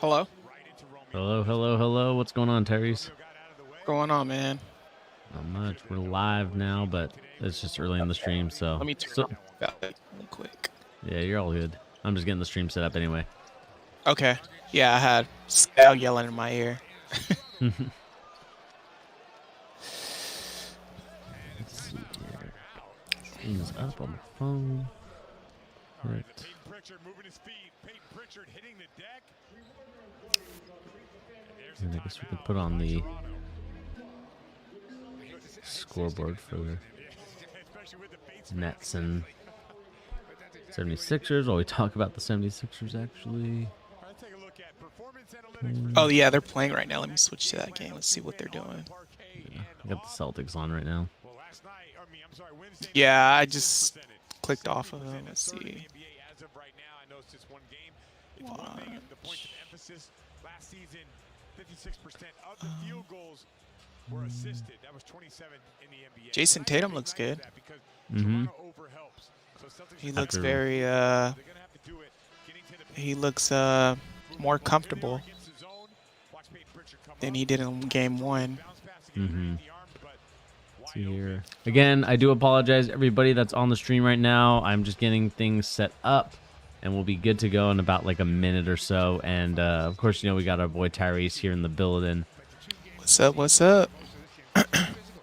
Hello? Hello, hello, hello. What's going on, Terry's? What's going on, man? Not much. We're live now, but it's just early in the stream, so. Let me turn on that really quick. Yeah, you're all good. I'm just getting the stream set up anyway. Okay. Yeah, I had Scout yelling in my ear. Let's see here. Stream's up on the phone. Right. And I guess we could put on the scoreboard for the Nets and 76ers while we talk about the 76ers, actually. Oh, yeah, they're playing right now. Let me switch to that game. Let's see what they're doing. Yeah, I got the Celtics on right now. Yeah, I just clicked off of them. Let's see. Last season, 56% of the field goals were assisted. That was 27 in the NBA. Jason Tatum looks good. He looks very, he looks more comfortable than he did in game one. Let's see here. Again, I do apologize, everybody that's on the stream right now. I'm just getting things set up, and we'll be good to go in about like a minute or so. And of course, you know, we got our boy Tyrese here in the building. What's up? What's up? And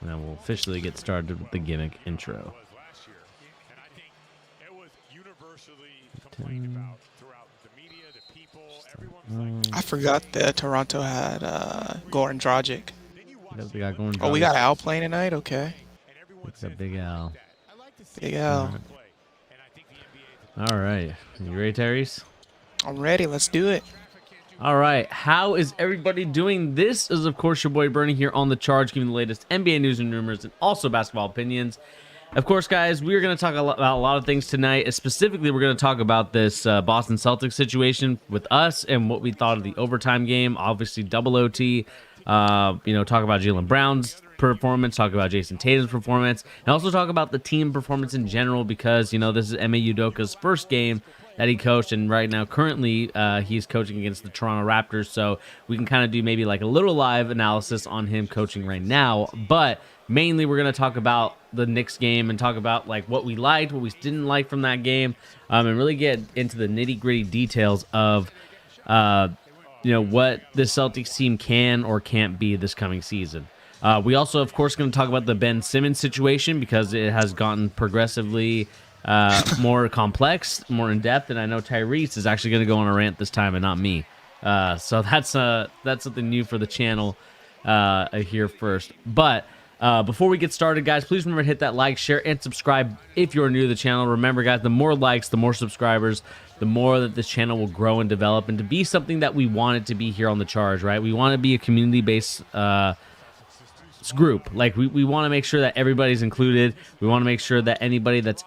then we'll officially get started with the gimmick intro. I forgot that Toronto had Goran Dragic. Oh, we got Al playing tonight? Okay. It's a Big Al. Big Al. All right. You ready, Tyrese? I'm ready. Let's do it. All right. How is everybody doing? This is, of course, your boy Bernie here on The Charge, giving the latest NBA news and rumors and also basketball opinions. Of course, guys, we're going to talk about a lot of things tonight. Specifically, we're going to talk about this Boston Celtics situation with us and what we thought of the overtime game. Obviously, double OT. Talk about Jaylen Brown's performance, talk about Jason Tatum's performance, and also talk about the team performance in general because, you know, this is Ime Udoka's first game that he coached, and right now, currently, he's coaching against the Toronto Raptors, so we can kind of do maybe like a little live analysis on him coaching right now, but mainly we're going to talk about the Knicks game and talk about like what we liked, what we didn't like from that game, and really get into the nitty-gritty details of what the Celtics team can or can't be this coming season. We also, of course, going to talk about the Ben Simmons situation because it has gotten progressively more complex, more in-depth, and I know Tyrese is actually going to go on a rant this time and not me. So that's something new for the channel here first. But before we get started, guys, please remember to hit that like, share, and subscribe if you're new to the channel. Remember, guys, the more likes, the more subscribers, the more that this channel will grow and develop and to be something that we want it to be here on The Charge, right? We want to be a community-based group. Like, we want to make sure that everybody's included. We want to make sure that anybody that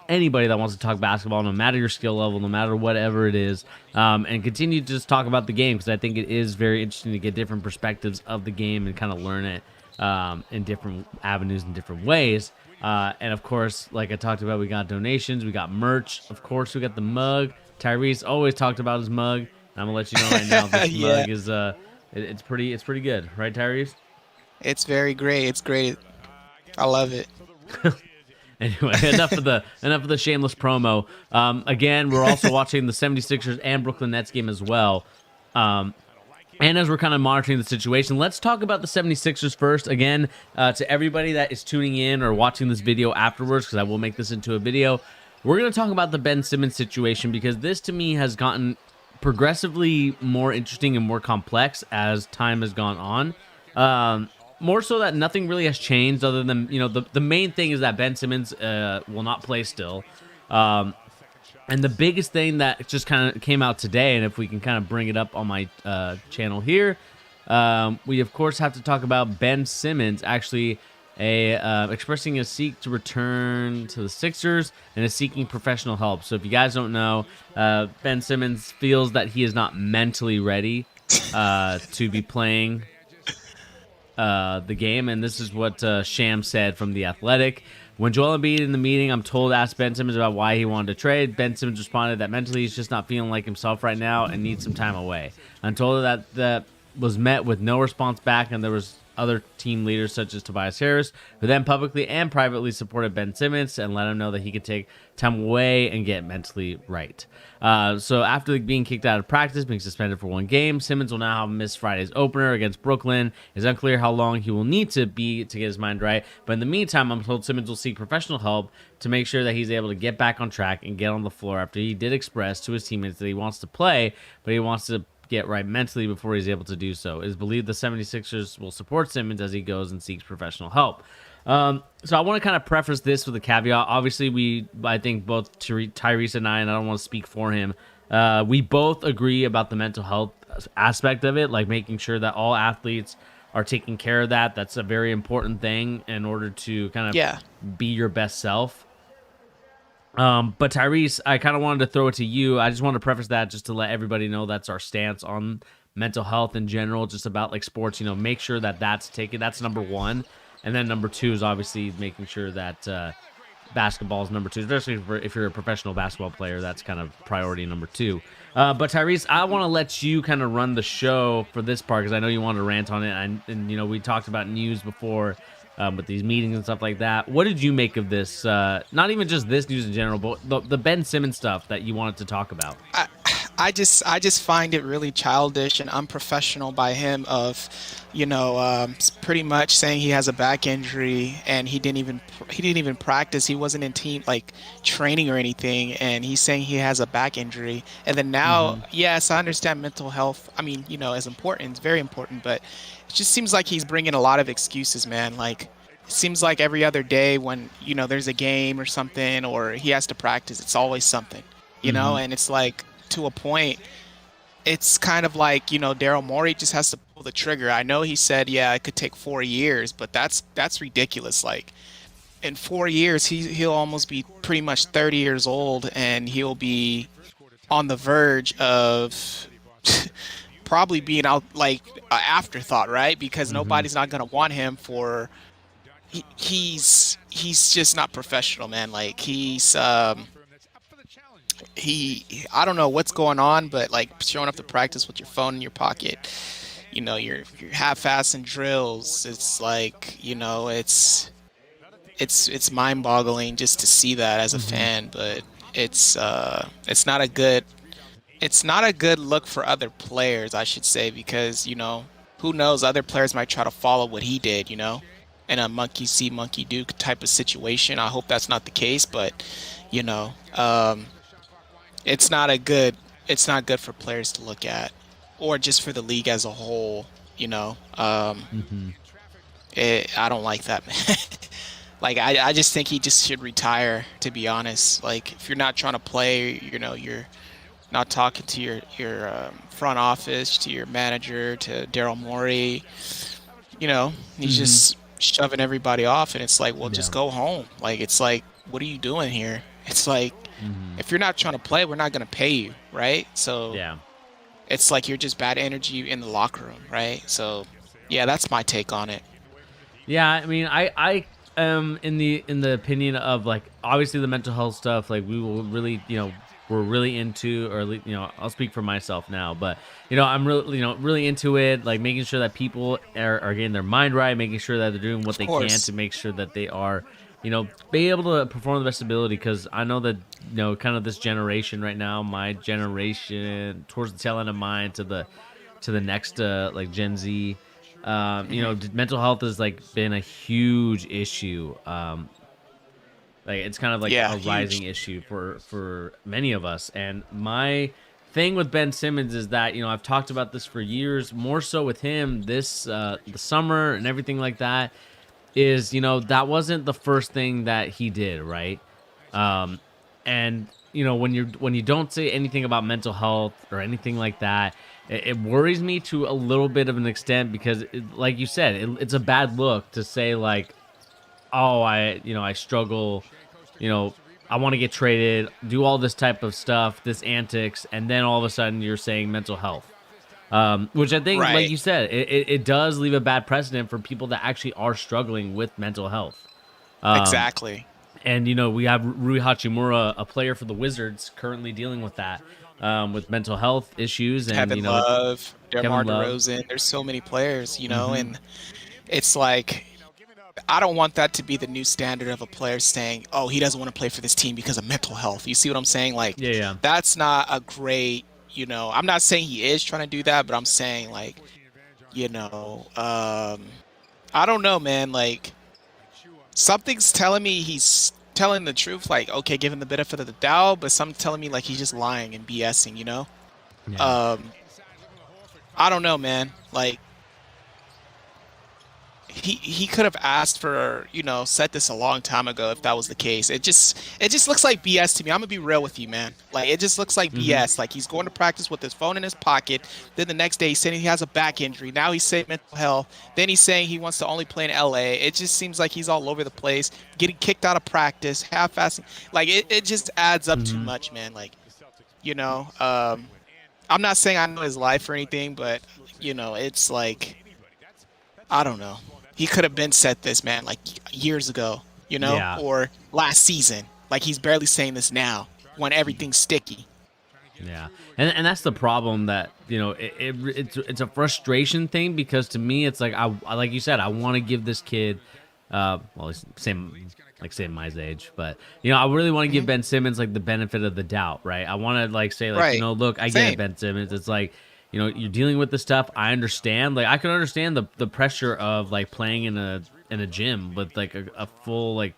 wants to talk basketball, no matter your skill level, no matter whatever it is, and continue to just talk about the game because I think it is very interesting to get different perspectives of the game and kind of learn it in different avenues in different ways. And of course, like I talked about, we got donations, we got merch. Of course, we got the mug. Tyrese always talked about his mug. I'm gonna let you know right now this mug is it's pretty good, right, Tyrese? It's very great. It's great. I love it. Anyway, enough of the shameless promo. Again, we're also watching the 76ers and Brooklyn Nets game as well. And as we're kind of monitoring the situation, let's talk about the 76ers first. Again, to everybody that is tuning in or watching this video afterwards, because I will make this into a video, we're going to talk about the Ben Simmons situation because this, to me, has gotten progressively more interesting and more complex as time has gone on. More so that nothing really has changed other than, the main thing is that Ben Simmons will not play still. And the biggest thing that just kind of came out today, and if we can kind of bring it up on my channel here, we, of course, have to talk about Ben Simmons actually expressing a seek to return to the Sixers and is seeking professional help. So if you guys don't know, Ben Simmons feels that he is not mentally ready to be playing the game, and this is what Sham said from The Athletic. When Joel Embiid in the meeting, I'm told, asked Ben Simmons about why he wanted to trade. Ben Simmons responded that mentally he's just not feeling like himself right now and needs some time away. I'm told that was met with no response back, and there was other team leaders such as Tobias Harris, who then publicly and privately supported Ben Simmons and let him know that he could take time away and get mentally right. So after being kicked out of practice, being suspended for 1 game, Simmons will now miss Friday's opener against Brooklyn. It's unclear how long he will need to be to get his mind right, but in the meantime, I'm told Simmons will seek professional help to make sure that he's able to get back on track and get on the floor after he did express to his teammates that he wants to play, but he wants to get right mentally before he's able to do so. It is believed the 76ers will support Simmons as he goes and seeks professional help. So I want to kind of preface this with a caveat. Obviously, I think both Tyrese and I don't want to speak for him, we both agree about the mental health aspect of it, like making sure that all athletes are taking care of that. That's a very important thing in order to kind of be your best self. But Tyrese, I kind of wanted to throw it to you. I just want to preface that just to let everybody know that's our stance on mental health in general, just about like sports, make sure that that's taken. That's number one. And then number two is obviously making sure that basketball is number two, especially if you're a professional basketball player. That's kind of priority number two. But Tyrese, I want to let you kind of run the show for this part because I know you want to rant on it. And we talked about news before. With these meetings and stuff like that. What did you make of this? Not even just this news in general, but the Ben Simmons stuff that you wanted to talk about. I just find it really childish and unprofessional by him of, pretty much saying he has a back injury and he didn't even practice. He wasn't in team training or anything, and he's saying he has a back injury. And then now, yes, I understand mental health. I mean, is important. It's very important, but it just seems like he's bringing a lot of excuses, man. Like, it seems like every other day when, there's a game or something or he has to practice, it's always something, and it's like to a point, it's kind of like, Daryl Morey just has to pull the trigger. I know he said, it could take 4 years, but that's ridiculous. Like, in 4 years, he'll almost be pretty much 30 years old, and he'll be on the verge of probably being out like an afterthought, right? Because nobody's not going to want him for he's just not professional, man. Like, he's I don't know what's going on, but like showing up to practice with your phone in your pocket, you're half-assing drills. It's like, it's mind-boggling just to see that as a fan, but it's not a good look for other players, I should say, because, who knows, other players might try to follow what he did, in a monkey see, monkey do type of situation. I hope that's not the case, but, it's not good for players to look at, or just for the league as a whole, I don't like that, man. Like, I just think he just should retire, to be honest. Like, if you're not trying to play, you're not talking to your front office, to your manager, to Daryl Morey, he's just shoving everybody off, and it's like, well, just go home. Like, it's like, what are you doing here? It's like, if you're not trying to play, we're not going to pay you, right? So it's like you're just bad energy in the locker room, right? So, that's my take on it. Yeah, I mean, I am in the opinion of, like, obviously the mental health stuff, like, we will really, we're really into, or, I'll speak for myself now, but, I'm really, really into it, like, making sure that people are getting their mind right, making sure that they're doing what they can to make sure that they are, be able to perform the best ability, because I know that, kind of this generation right now, my generation, towards the tail end of mine, to the next, like, Gen Z, mental health has, like, been a huge issue. Like, it's kind of like a rising issue for many of us. And my thing with Ben Simmons is that, I've talked about this for years, more so with him this the summer and everything like that, is, that wasn't the first thing that he did, right? And, when you don't say anything about mental health or anything like that, it worries me to a little bit of an extent, because, like you said, it's a bad look to say, like, oh, I struggle, I want to get traded, do all this type of stuff, this antics, and then all of a sudden you're saying mental health. Which I think, like you said, it does leave a bad precedent for people that actually are struggling with mental health. Exactly. And we have Rui Hachimura, a player for the Wizards, currently dealing with that, with mental health issues, and Kevin Love, DeMar Kevin Love. DeRozan. There's so many players, Hmm. and it's like I don't want that to be the new standard of a player saying, "Oh, he doesn't want to play for this team because of mental health." You see what I'm saying? Like, Yeah, yeah. that's not a great, I'm not saying he is trying to do that, but I'm saying like, you know, um, I don't know, man. Like, something's telling me he's telling the truth. Like, okay, give him the benefit of the doubt, but some telling me like he's just lying and BSing. Yeah. Um, I don't know, man. Like, he could have asked for, said this a long time ago if that was the case. It just looks like BS to me. I'm gonna be real with you, man. Like, it just looks like Hmm. BS. Like, he's going to practice with his phone in his pocket. Then the next day he's saying he has a back injury. Now he's saying mental health. Then he's saying he wants to only play in LA. It just seems like he's all over the place, getting kicked out of practice, half-assing. Like, it just adds up too Hmm. much, man. Like, you know, um, I'm not saying I know his life or anything, but it's like I don't know. He could have been said this, man, like years ago, Yeah. or last season. Like, he's barely saying this now when everything's sticky. Yeah, and that's the problem, that it's a frustration thing, because to me it's like, like you said, I want to give this kid, well, he's same my age, but I really want to give Hmm. Ben Simmons like the benefit of the doubt, right? I want to like say, like, Right. look, I get it, Same. Ben Simmons. It's like, you're dealing with this stuff. I understand. Like, I can understand the pressure of like playing in a gym with like a full like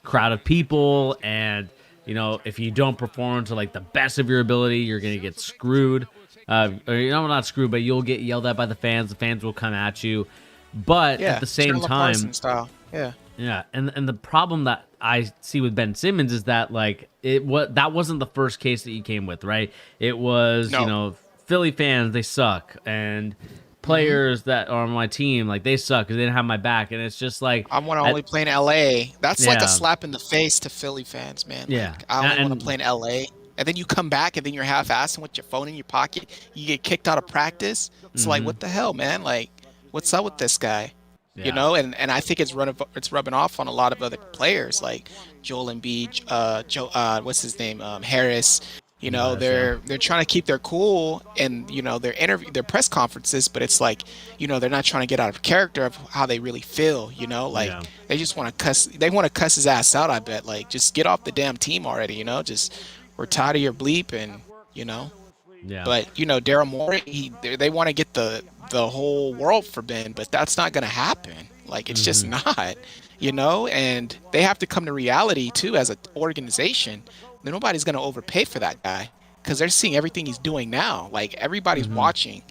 crowd of people, and if you don't perform to like the best of your ability, you're gonna get screwed, or not screwed, but you'll get yelled at by the fans will come at you. But at Yeah. the same Chandler time, Parsons style. Yeah. yeah, and the problem that I see with Ben Simmons is that, like, that wasn't the first case that you came with, right? It was, No. Philly fans, they suck, and Hmm. players that are on my team, like, they suck because they didn't have my back, and it's just like, I want to at, only play in LA. That's like a yeah, slap in the face to Philly fans, man. yeah, Like, I only want to play in LA. And then you come back and then you're half-assing with your phone in your pocket. You get kicked out of practice. It's like, mm-hmm, what the hell, man? Like, what's up with this guy? yeah, And I think it's rubbing off on a lot of other players like Joel Embiid, what's his name, Harris. Harris, yeah, They're trying to keep their cool and their press conferences, but it's like they're not trying to get out of character of how they really feel. Like yeah, they just want to cuss. They want to cuss his ass out. I bet. Like, just get off the damn team already. Just we're tired of your bleep and you know. yeah, But Daryl Morey, they want to get the whole world for Ben, but that's not going to happen. Like, it's just mm-hmm, not, and they have to come to reality too as an organization. Nobody's going to overpay for that guy because they're seeing everything he's doing now. Like, everybody's mm-hmm, watching.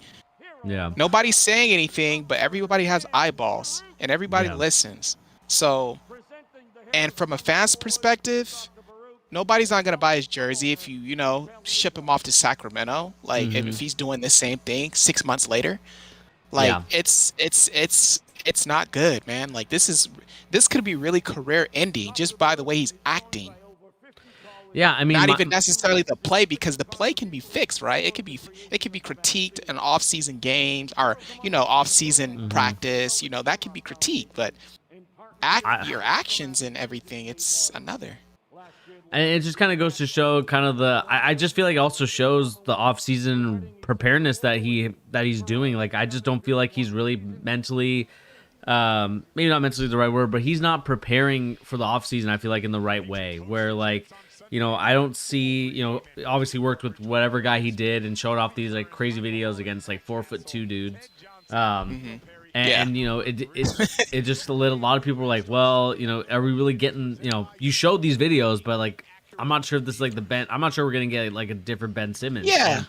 yeah, Nobody's saying anything, but everybody has eyeballs and everybody yeah, listens. So, and from a fan's perspective, nobody's not gonna buy his jersey if you ship him off to Sacramento. Like, if mm-hmm, he's doing the same thing 6 months later, like yeah. it's not good, man. Like, this could be really career ending just by the way he's acting. Yeah, I mean, Not even necessarily the play, because the play can be fixed, right? It could be critiqued in off-season games or off-season mhm. practice. That can be critiqued, but I your actions and everything, it's another. And it just kind of goes to show kind of I just feel like it also shows the off-season preparedness that he's doing. Like, I just don't feel like he's really mentally, maybe not mentally the right word, but he's not preparing for the off-season, I feel like, in the right way, where, like, I don't see, obviously worked with whatever guy he did and showed off these like crazy videos against like 4'2" dudes. Um, Hmm. and, Yeah. and it just lit a lot of people were like, well, are we really getting, you showed these videos, but like, I'm not sure if this is like the Ben. I'm not sure we're gonna get like a different Ben Simmons. Yeah. And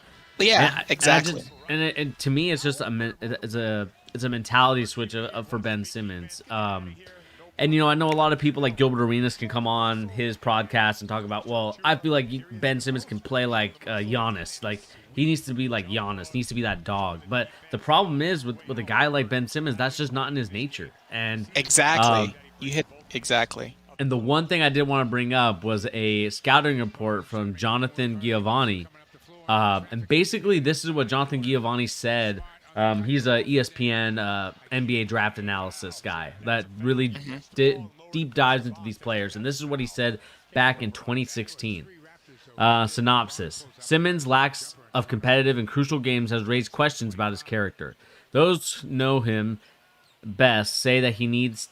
Yeah. I Exactly. just and to me, it's just it's a mentality switch for Ben Simmons. And I know a lot of people like Gilbert Arenas can come on his podcast and talk about, well, I feel like Ben Simmons can play like Giannis. Like, he needs to be like Giannis, needs to be that dog. But the problem is with a guy like Ben Simmons, that's just not in his nature. Um, Exactly. You hit exactly. and the one thing I did want to bring up was a scouting report from Jonathan Giovanni. And basically, this is what Jonathan Giovanni said. He's a ESPN NBA draft analysis guy that really Hmm. did deep dives into ththese players. And this is what he said back in 2016. Synopsis. Simmons' lacks of competitive and crucial games has raised questions about his character. Those who know him best say that he needs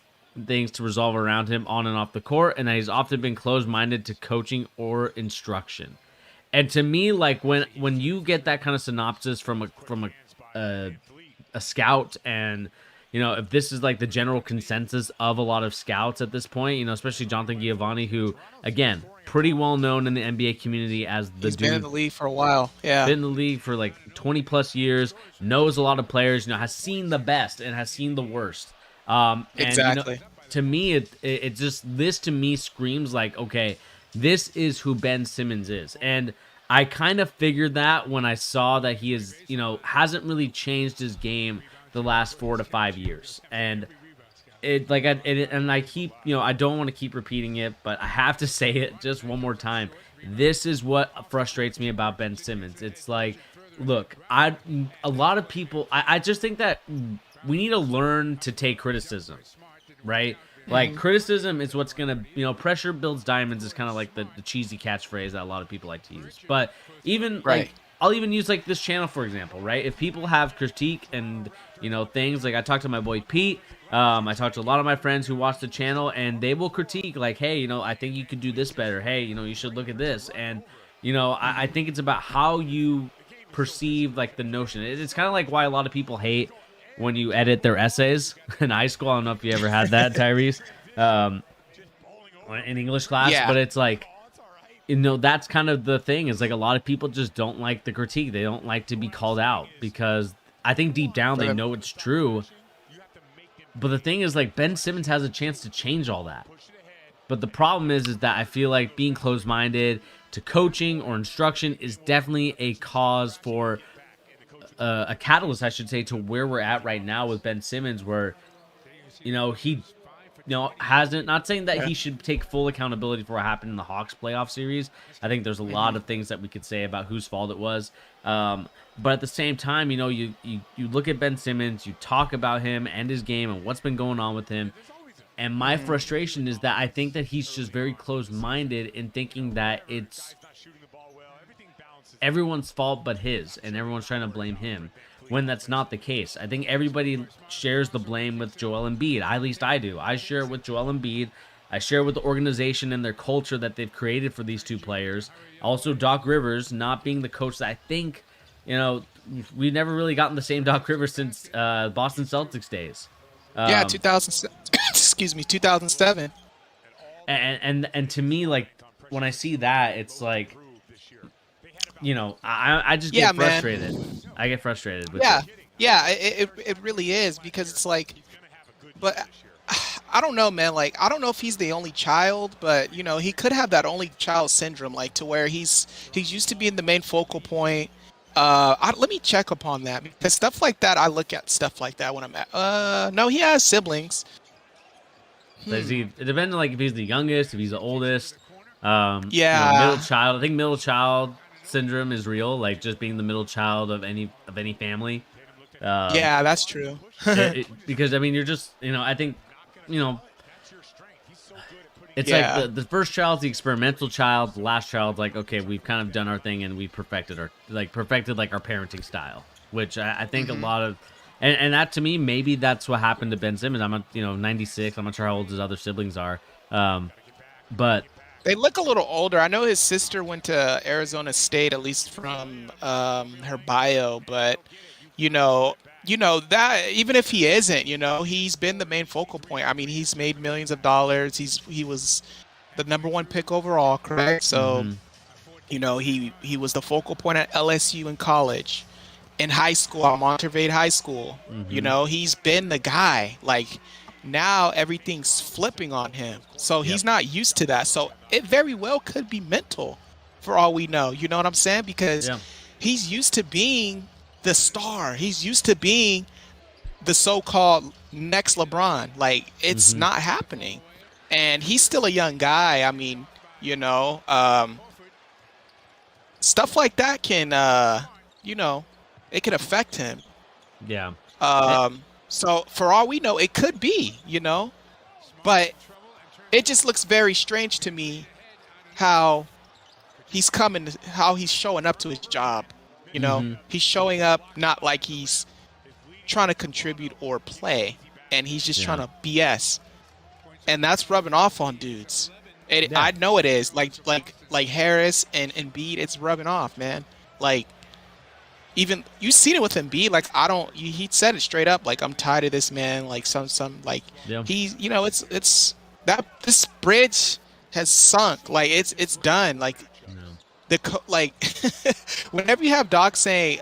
things to resolve around him on and off the court, and that he's often been closed-minded to coaching or instruction. And to me, like when you get that kind of synopsis from a scout, and if this is like the general consensus of a lot of scouts at this point, especially Jonathan Giovanni, who again pretty well known in the NBA community as the He's dude. been in the league for a while. Yeah. Been in the league for like 20 plus years, knows a lot of players, has seen the best and has seen the worst. Exactly. And, to me, it just, this to me screams like, okay, this is who Ben Simmons is. And I kind of figured that when I saw that he is, hasn't really changed his game the last 4 to 5 years. And I keep, I don't want to keep repeating it, but I have to say it just one more time. This is what frustrates me about Ben Simmons. It's like, look, a lot of people, I just think that we need to learn to take criticism, right? Like, criticism is what's going to, pressure builds diamonds is kind of like the cheesy catchphrase that a lot of people like to use. But even, like, I'll even use, like, this channel, for example, right? If people have critique and, things, like I talked to my boy Pete, I talked to a lot of my friends who watch the channel, and they will critique, like, hey, I think you could do this better. Hey, you should look at this. And, I think it's about how you perceive, like, the notion. It's kind of like why a lot of people hate when you edit their essays in high school. I don't know if you ever had that, Tyrese, in English class, but it's like, that's kind of the thing, is like a lot of people just don't like the critique. They don't like to be called out because I think deep down they know it's true. But the thing is, like, Ben Simmons has a chance to change all that. But the problem is that I feel like being closed-minded to coaching or instruction is definitely a cause for a catalyst, I should say, to where we're at right now with Ben Simmons, where, he, hasn't, not saying that he should take full accountability for what happened in the Hawks playoff series. I think there's a lot of things that we could say about whose fault it was. But at the same time, you look at Ben Simmons, you talk about him and his game and what's been going on with him. And my frustration is that I think that he's just very close-minded in thinking that it's everyone's fault but his, and everyone's trying to blame him, when that's not the case. I think everybody shares the blame with Joel Embiid. At least I do. I share it with Joel Embiid. I share it with the organization and their culture that they've created for these two players. Also, Doc Rivers not being the coach that I think, we've never really gotten the same Doc Rivers since Boston Celtics days. 2007. And to me, like, when I see that, it's like, I just get frustrated. Man. I get frustrated with it. Yeah, it really is, because it's like, but I don't know, man. Like, I don't know if he's the only child, but he could have that only child syndrome, like, to where he's used to being the main focal point. Let me check upon that, because stuff like that, I look at stuff like that when I'm at. No, he has siblings. It depends on, like, if he's the youngest, if he's the oldest. Middle child. I think middle child syndrome is real, like just being the middle child of any family. Yeah, that's true. Because I mean, you're just, I think, it's like the first child's the experimental child, the last child's like, okay, we've kind of done our thing and we perfected our parenting style, which I think a lot of, and that to me, maybe that's what happened to Ben Simmons. I'm 96. I'm not sure how old his other siblings are, but they look a little older. I know his sister went to Arizona State, at least from her bio. But that even if he isn't, he's been the main focal point. I mean, he's made millions of dollars. He was the number 1 pick overall, correct? So, he was the focal point at LSU in college, in high school at Monterey High School. He's been the guy. Like, now everything's flipping on him, so he's not used to that. So it very well could be mental, for all we know. You know what I'm saying? Because he's used to being the star. He's used to being the so-called next LeBron. Like, it's not happening, and he's still a young guy. I mean, stuff like that can, it can affect him. Yeah. So for all we know, it could be, but it just looks very strange to me how how he's showing up to his job. Mm-hmm. He's showing up not like he's trying to contribute or play, and he's just trying Yeah. to BS, and that's rubbing off on dudes. Yeah. I know it is. Like Harris and Embiid, it's rubbing off, man. Like even you seen it with Embiid. Like I don't. He said it straight up. Like I'm tired of this man. Like some like Yeah. he's it's that this bridge has sunk. Like it's done. Like like whenever you have Doc saying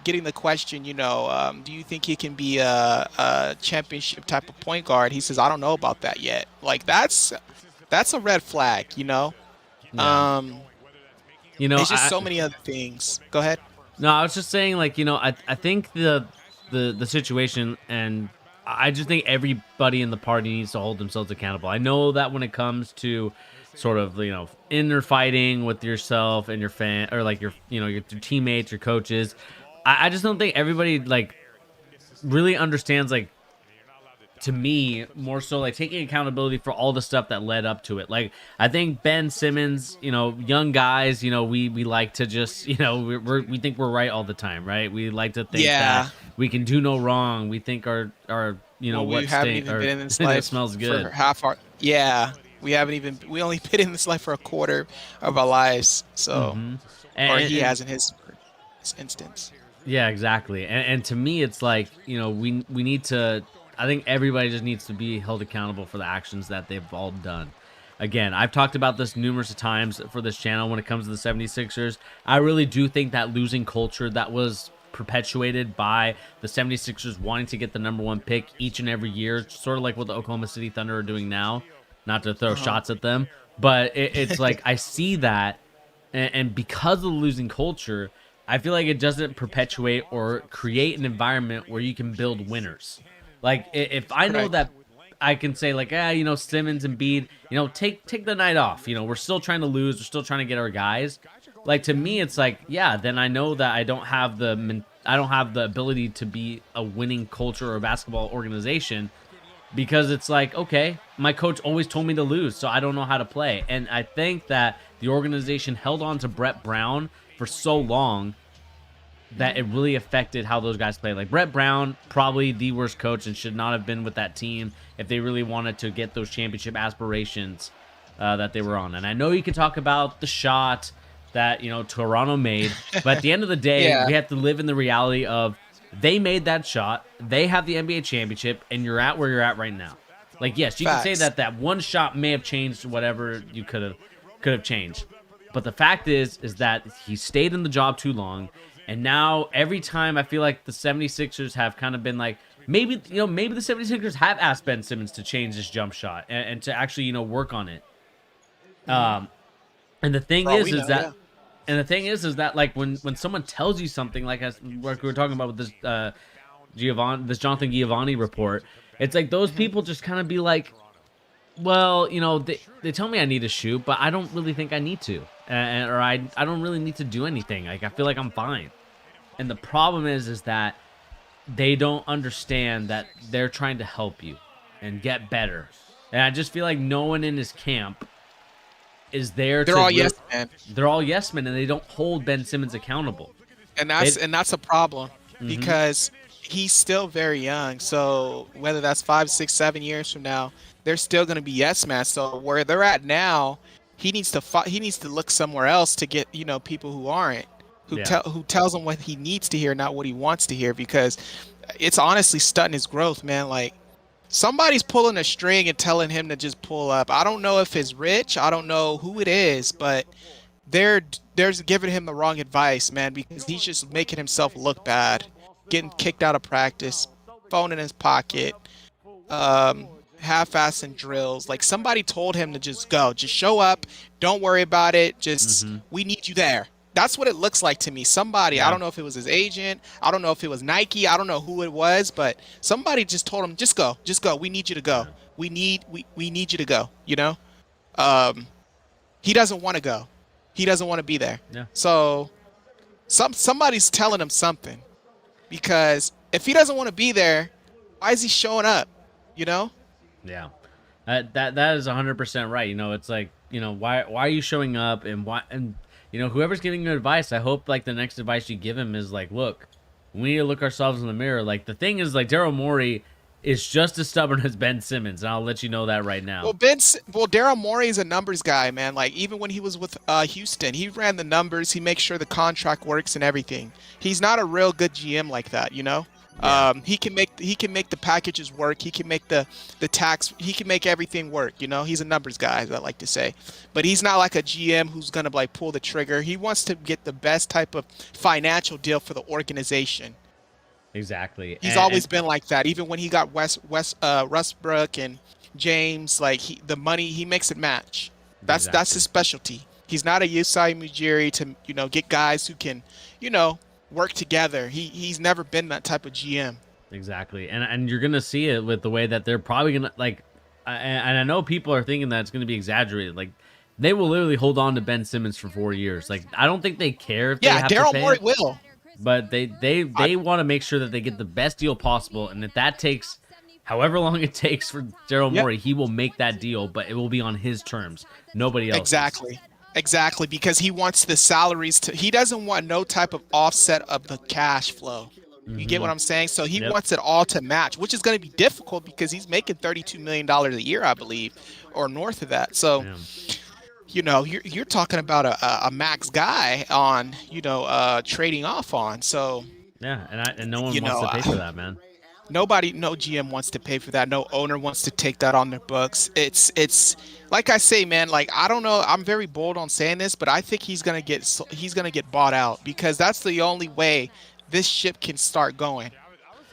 getting the question, do you think he can be a championship type of point guard? He says I don't know about that yet. Like that's a red flag. Yeah. Um, You know, it's just so many other things. Go ahead. no, I was just saying, like, I think the situation, and I just think everybody in the party needs to hold themselves accountable. I know that when it comes to sort of, inner fighting with yourself and your fan, or like your teammates, your coaches, I just don't think everybody like really understands, like, to me, more so like taking accountability for all the stuff that led up to it. Like, I think Ben Simmons, young guys, we like to just, we think we're right all the time, right? We like to think Yeah. that we can do no wrong. We think our Well, we what haven't stink even or been in this that life smells for good. half our. Yeah, we only been in this life for a quarter of our lives. So, Hmm. or he And has in his instance. yeah, exactly. And to me, it's like, we need to. I think everybody just needs to be held accountable for the actions that they've all done. Again, I've talked about this numerous times for this channel when it comes to the 76ers. I really do think that losing culture that was perpetuated by the 76ers wanting to get the number one pick each and every year, sort of like what the Oklahoma City Thunder are doing now, not to throw Uh-huh. shots at them, but it's like I see that, and because of the losing culture, I feel like it doesn't perpetuate or create an environment where you can build winners. Like, if I know Correct. that I can say, like, Simmons and Bede, take the night off. We're still trying to lose. We're still trying to get our guys. Like, to me, it's like, yeah, then I know that I don't have the ability to be a winning culture or basketball organization, because it's like, okay, my coach always told me to lose, so I don't know how to play. And I think that the organization held on to Brett Brown for so long that it really affected how those guys play. Like, Brett Brown, probably the worst coach, and should not have been with that team if they really wanted to get those championship aspirations that they were on. And I know you can talk about the shot that, Toronto made, but at the end of the day, Yeah. we have to live in the reality of they made that shot, they have the NBA championship, and you're at where you're at right now. Like, yes, you can say Facts. that one shot may have changed whatever you could have changed. But the fact is that he stayed in the job too long. And now every time I feel like the 76ers have kind of been like, maybe the 76ers have asked Ben Simmons to change his jump shot and to actually, work on it. And the thing For all is, we is know, that, yeah. and the thing is that, like, when someone tells you something, like we were talking about with this this Jonathan Giovanni report, it's like those people just kind of be like, well, they tell me I need to shoot, but I don't really think I need to, or I don't really need to do anything. Like, I feel like I'm fine. And the problem is that they don't understand that they're trying to help you and get better. And I just feel like no one in his camp is there. They're all yes men, They're all yes men, and they don't hold Ben Simmons accountable. and that's a problem Mhm. because he's still very young. So whether that's 5, 6, 7 years from now, they're still going to be yes men. So where they're at now, he needs to look somewhere else to get people who aren't Yeah. who tells him what he needs to hear, not what he wants to hear, because it's honestly stunting his growth, man. Like somebody's pulling a string and telling him to just pull up. I don't know if it's Rich, I don't know who it is, but they're giving him the wrong advice, man, because he's just making himself look bad, getting kicked out of practice, phone in his pocket, half-assing drills. Like somebody told him to just go, just show up, don't worry about it, just Mhm. we need you there. That's what it looks like to me. Somebody, I Yeah. don't know if it was his agent, I don't know if it was Nike, I don't know who it was, but somebody just told him, just go, we need you to go. We need you to go, Um, he doesn't want to go. He doesn't want to be there. Yeah. So somebody's telling him something, because if he doesn't want to be there, why is he showing up? You know? Yeah. That is 100% right. It's like, why are you showing up, and why, and whoever's giving you advice, I hope like the next advice you give him is like, look, we need to look ourselves in the mirror. Like the thing is, like Daryl Morey is just as stubborn as Ben Simmons, and I'll let you know that right now. Well, Daryl Morey is a numbers guy, man. Like even when he was with Houston, he ran the numbers. He makes sure the contract works and everything. He's not a real good GM like that, you know. Yeah, He can make the packages work. He can make the tax. He can make everything work. You know, he's a numbers guy, as I like to say. But he's not like a GM who's gonna like pull the trigger. He wants to get the best type of financial deal for the organization. exactly. He's always been like that. Even when he got Westbrook and James, like the money he makes it match. That's his Exactly. specialty. He's not a Yusai Mujiri to get guys who can work together. He's never been that type of GM. Exactly. And you're gonna see it with the way that they're probably gonna like, and I know people are thinking that it's gonna be exaggerated. Like they will literally hold on to Ben Simmons for 4 years. Like I don't think they care if they Yeah, have to Daryl pay Morey it, will. but they I, they want to make sure that they get the best deal possible, and if that takes however long it takes for Daryl yep, Morey, he will make that deal, but it will be on his terms, nobody else's. exactly. Exactly, because he wants the salaries to. He doesn't want no type of offset of the cash flow. You get Mm-hmm. what I'm saying? So he Yep. wants it all to match, which is going to be difficult because he's making $32 million a year, I believe, or north of that. So, Yeah. you're talking about a max guy on, trading off on. So, Yeah. And no one you wants know, to pay for that, man. no GM wants to pay for that. No owner wants to take that on their books. It's like I say, man. Like I don't know. I'm very bold on saying this, but I think he's gonna get bought out because that's the only way this ship can start going.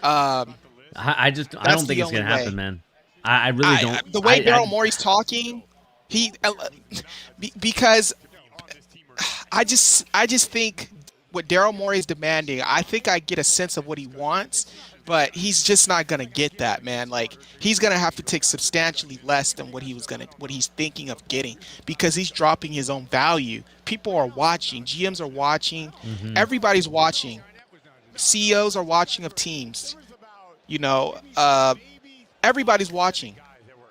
Um, I that's don't think the it's only gonna happen, way. man. I really don't. The way Daryl Morey's talking, he because I just think what Daryl Morey is demanding, I think I get a sense of what he wants, but he's just not gonna get that, man. Like he's gonna have to take substantially less than what he's thinking of getting because he's dropping his own value. People are watching, GMs are watching, Hmm. everybody's watching, CEOs are watching of teams. You know, uh, everybody's watching,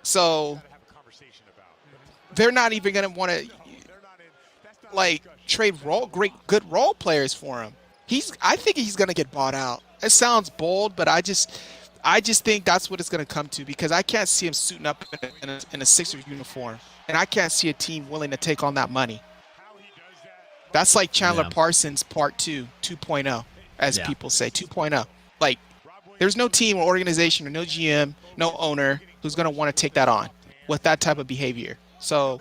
so they're not even gonna want to like trade good role players for him. I think he's gonna get bought out. It sounds bold, but I just think that's what it's gonna come to because I can't see him suiting up in a Sixers uniform, and I can't see a team willing to take on that money. That's like Chandler Yeah. Parsons Part 2, 2.0, as Yeah. people say, 2.0. Like, there's no team or organization or no GM, no owner who's gonna want to take that on with that type of behavior. So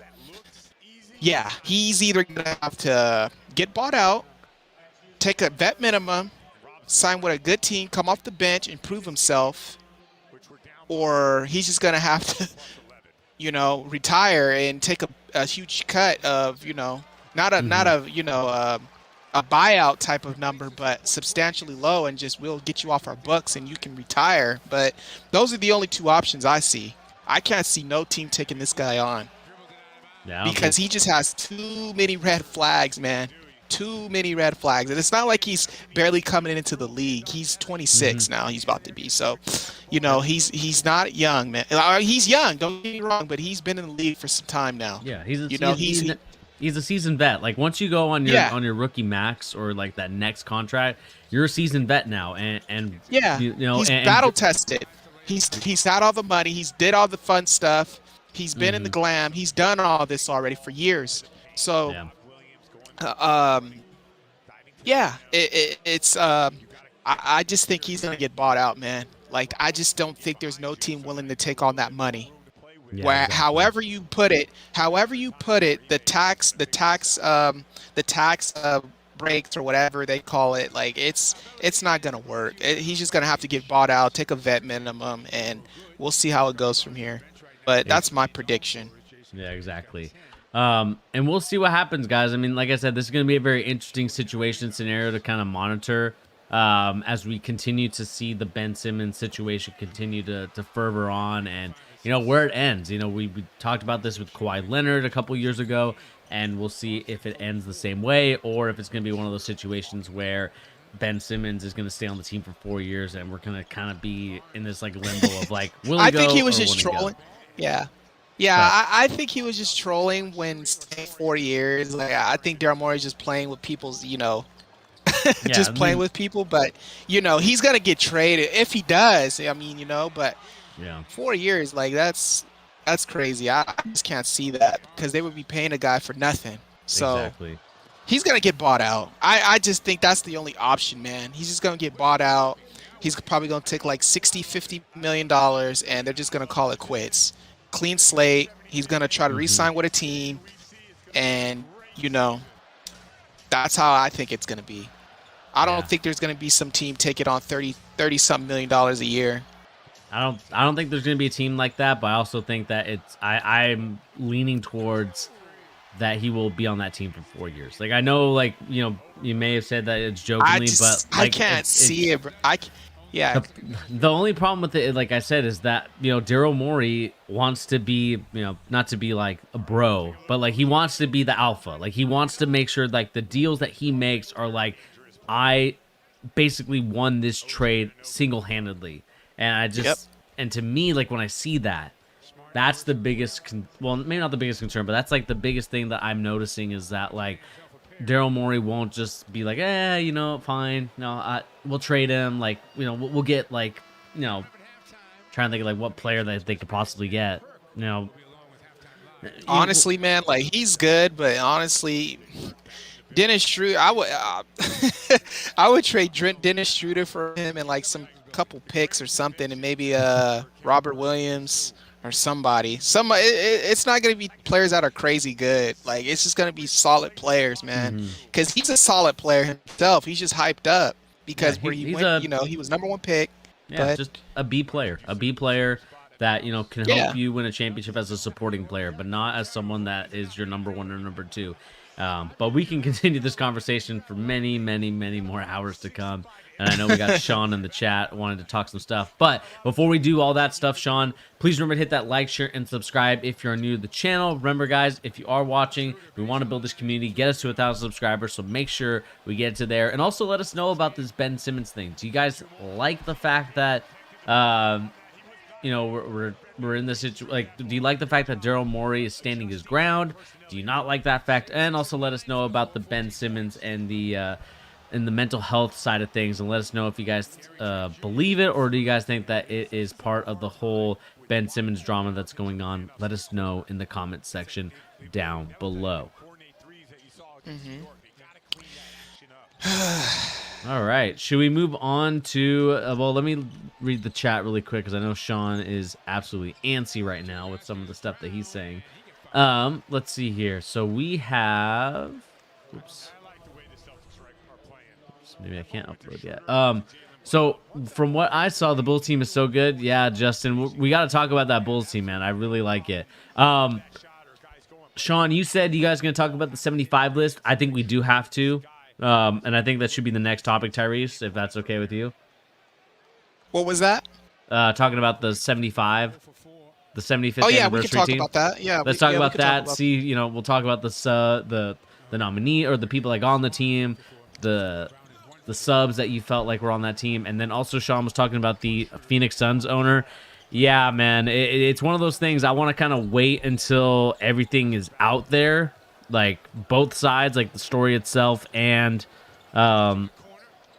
yeah, he's either gonna have to get bought out, take a vet minimum, sign with a good team, come off the bench and prove himself, or he's just gonna have to, retire and take a huge cut of, not a not Hmm. a a buyout type of number, but substantially low, and just we'll get you off our books and you can retire. But those are the only two options I see. I can't see no team taking this guy on Yeah. I don't think. because he just has too many red flags, man. Too many red flags. And it's not like he's barely coming into the league. He's Hmm. 26 now. He's about to be. So, Yep. he's not young, man. He's young, don't get me wrong, but he's been in the league for some time now. Yeah, he's a You know, he's a seasoned vet. Like once you go on your yeah, rookie max or like that next contract, you're a seasoned vet now, and yeah. He's battle tested. He's had all the money. He's did all the fun stuff. He's been in the mhm, glam. He's done all this already for years. So, yeah, um, yeah, it's I just think he's gonna get bought out, man. Like I just don't think there's no team willing to take on that money. yeah, Where exactly. however you put it, the tax breaks or whatever they call it, like it's not gonna work. He's just gonna have to get bought out, take a vet minimum, and we'll see how it goes from here. But Ex- that's my prediction. Yeah, exactly. And we'll see what happens, guys. I mean, like I said, this is going to be a very interesting situation scenario to kind of monitor as we continue to see the Ben Simmons situation continue to fervor on, and where it ends. We talked about this with Kawhi Leonard a couple years ago, and we'll see if it ends the same way or if it's going to be one of those situations where Ben Simmons is going to stay on the team for 4 years, and we're going to kind of be in this like limbo of like, will he I think go he was or just won't he go? trolling. Yeah. Yeah, But I think he was just trolling when saying 4 years. Like I think Daryl Morey is just playing with people's, yeah, I just playing mean, with people. But he's gonna get traded if he does. I mean, but yeah, 4 years, like that's crazy. I just can't see that because they would be paying a guy for nothing. So exactly. he's gonna get bought out. I just think that's the only option, man. He's just gonna get bought out. He's probably gonna take like 60, 50 million dollars, and they're just gonna call it quits. Clean slate. He's gonna try to Hmm. re-sign with a team, and you know that's how I think it's gonna be. I don't Yeah. think there's gonna be some team take it on 30 something million dollars a year. I don't think there's going to be a team like that, but I also think that I'm leaning towards that he will be on that team for 4 years. Like I know, like you may have said that it's jokingly, but I like can't see it. Yeah, the the only problem with it, like I said, is that Daryl Morey wants to be not to be like a bro, but like he wants to be the alpha. Like he wants to make sure like the deals that he makes are like I basically won this trade single handedly, and yep. and to me like when I see that. That's the biggest, well, maybe not the biggest concern, but that's like the biggest thing that I'm noticing is that like Daryl Morey won't just be like, fine, no, we'll trade him. Like, we'll get like, trying to think of like what player that they could possibly get. You know, you, Honestly, man, like he's good, but honestly, Dennis Schroeder, I would trade Dennis Schroeder for him and like some couple picks or something, and maybe Robert Williams or somebody. It's not gonna be players that are crazy good. Like it's just gonna be solid players, man. mhm. Because he's a solid player himself. He's just hyped up Yeah, because where he he's went, a he was number one pick. yeah, But just a B player that can help yeah, you win a championship as a supporting player, but not as someone that is your number one or number two. But we can continue this conversation for many, many, many more hours to come. And I know we got Sean in the chat wanting to talk some stuff. But before we do all that stuff, Sean, please remember to hit that like, share, and subscribe if you're new to the channel. Remember, guys, if you are watching, we want to build this community, get us to 1,000 subscribers. So make sure we get to there. And also let us know about this Ben Simmons thing. Do you guys like the fact that we're in this situation? Like, do you like the fact that Daryl Morey is standing his ground? Do you not like that fact? And also let us know about the Ben Simmons and the mental health side of things, and let us know if you guys believe it, or do you guys think that it is part of the whole Ben Simmons drama that's going on? Let us know in the comment section down below. All right, should we move on to well, let me read the chat really quick because I know Sean is absolutely antsy right now with some of the stuff that he's saying. Let's see here. So we have oops, maybe I can't upload yet. So from what I saw, the Bulls team is so good. Yeah, Justin, we got to talk about that Bulls team, man. I really like it. Sean, you said you guys are going to talk about the 75 list. I think we do have to. And I think that should be the next topic, Tyrese, if that's okay with you. what was that? Talking about the 75, the 75th Oh yeah, we can anniversary talk team. about that. Yeah, Let's talk we about can talk that. about See, we'll talk about the nominee or the people like on the team, the subs that you felt like were on that team, and then also Sean was talking about the Phoenix Suns owner. Yeah, man, it's one of those things. I want to kind of wait until everything is out there, like both sides, like the story itself and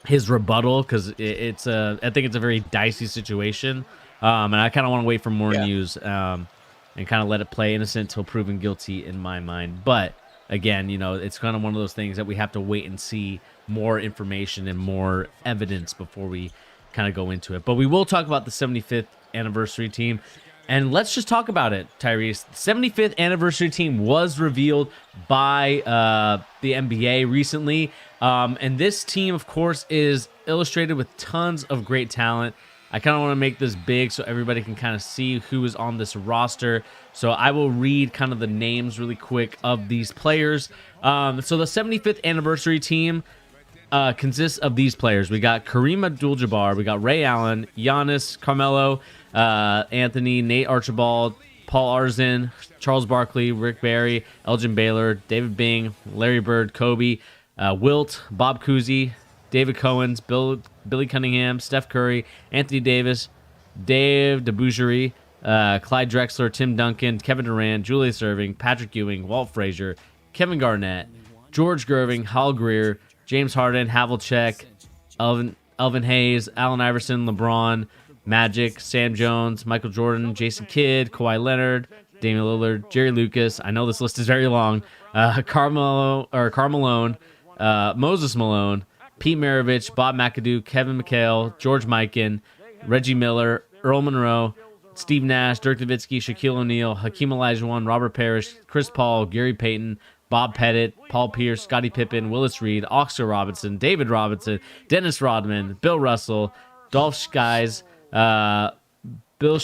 his rebuttal, because I think it's a very dicey situation, and I kind of want to wait for more Yeah. news and kind of let it play innocent till proven guilty in my mind. But again, it's kind of one of those things that we have to wait and see more information and more evidence before we kind of go into it. But we will talk about the 75th anniversary team. And let's just talk about it, Tyrese. The 75th anniversary team was revealed by the NBA recently. And this team, of course, is illustrated with tons of great talent. I kind of want to make this big so everybody can kind of see who is on this roster. So I will read kind of the names really quick of these players. So the 75th anniversary team consists of these players. We got Kareem Abdul-Jabbar, we got Ray Allen, Giannis, Carmelo, Anthony, Nate Archibald, Paul Arzin, Charles Barkley, Rick Barry, Elgin Baylor, David Bing, Larry Bird, Kobe, Wilt, Bob Cousy, David Cohen's, Billy Cunningham, Steph Curry, Anthony Davis, Dave DeBoucherie, Clyde Drexler, Tim Duncan, Kevin Durant, Julius Erving, Patrick Ewing, Walt Frazier, Kevin Garnett, George Gerving, Hal Greer, James Harden, Havlicek, Elvin Hayes, Allen Iverson, LeBron, Magic, Sam Jones, Michael Jordan, Jason Kidd, Kawhi Leonard, Damian Lillard, Jerry Lucas. I know this list is very long. Carl Malone, Moses Malone, Pete Maravich, Bob McAdoo, Kevin McHale, George Mikan, Reggie Miller, Earl Monroe, Steve Nash, Dirk Nowitzki, Shaquille O'Neal, Hakeem Olajuwon, Robert Parrish, Chris Paul, Gary Payton, Bob Pettit, Paul Pierce, Scottie Pippen, Willis Reed, Oscar Robinson, David Robinson, Dennis Rodman, Bill Russell, Dolph Skies, Bill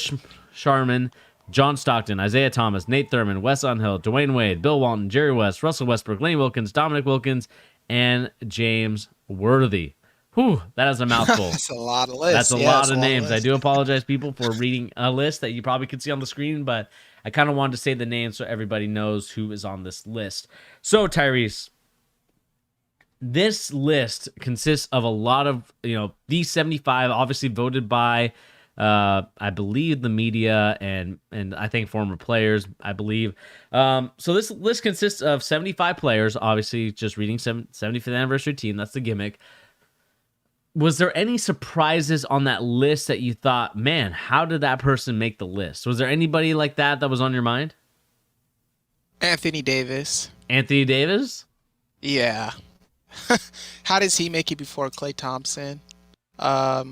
Sharman, John Stockton, Isaiah Thomas, Nate Thurman, Wes Unhill, Dwayne Wade, Bill Walton, Jerry West, Russell Westbrook, Lenny Wilkins, Dominic Wilkins, and James Worthy. Whew, that is a mouthful. That's a lot of lists. That's a lot of names. I do apologize, people, for reading a list that you probably could see on the screen, but I kind of wanted to say the name so everybody knows who is on this list. So, Tyrese, this list consists of a lot of, these 75 obviously voted by, I believe, the media and I think former players, I believe. So this list consists of 75 players, obviously just reading 75th anniversary team. That's the gimmick. Was there any surprises on that list that you thought, man, how did that person make the list? Was there anybody like that was on your mind? Anthony Davis. Anthony Davis? Yeah. How does he make it before Klay Thompson? I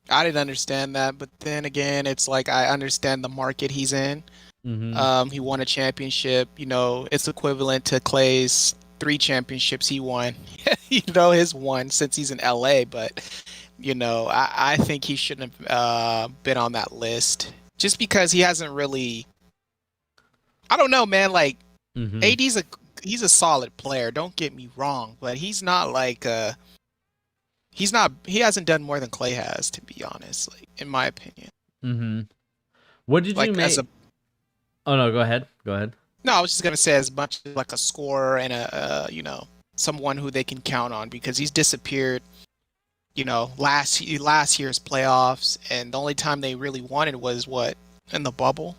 didn't understand that, but then again, it's like I understand the market he's in. Mm-hmm. He won a championship. It's equivalent to Klay's 3 championships he won. His one since he's in LA, but I think he shouldn't have been on that list just because he hasn't really. I don't know, man. Like Mm-hmm. he's a solid player. Don't get me wrong, but he's not like he hasn't done more than Klay has, to be honest. Like in my opinion. Mm-hmm. What did you make? Oh no, go ahead. No, I was just gonna say as much like a scorer and a someone who they can count on because he's disappeared. Last year's playoffs, and the only time they really won it was in the bubble.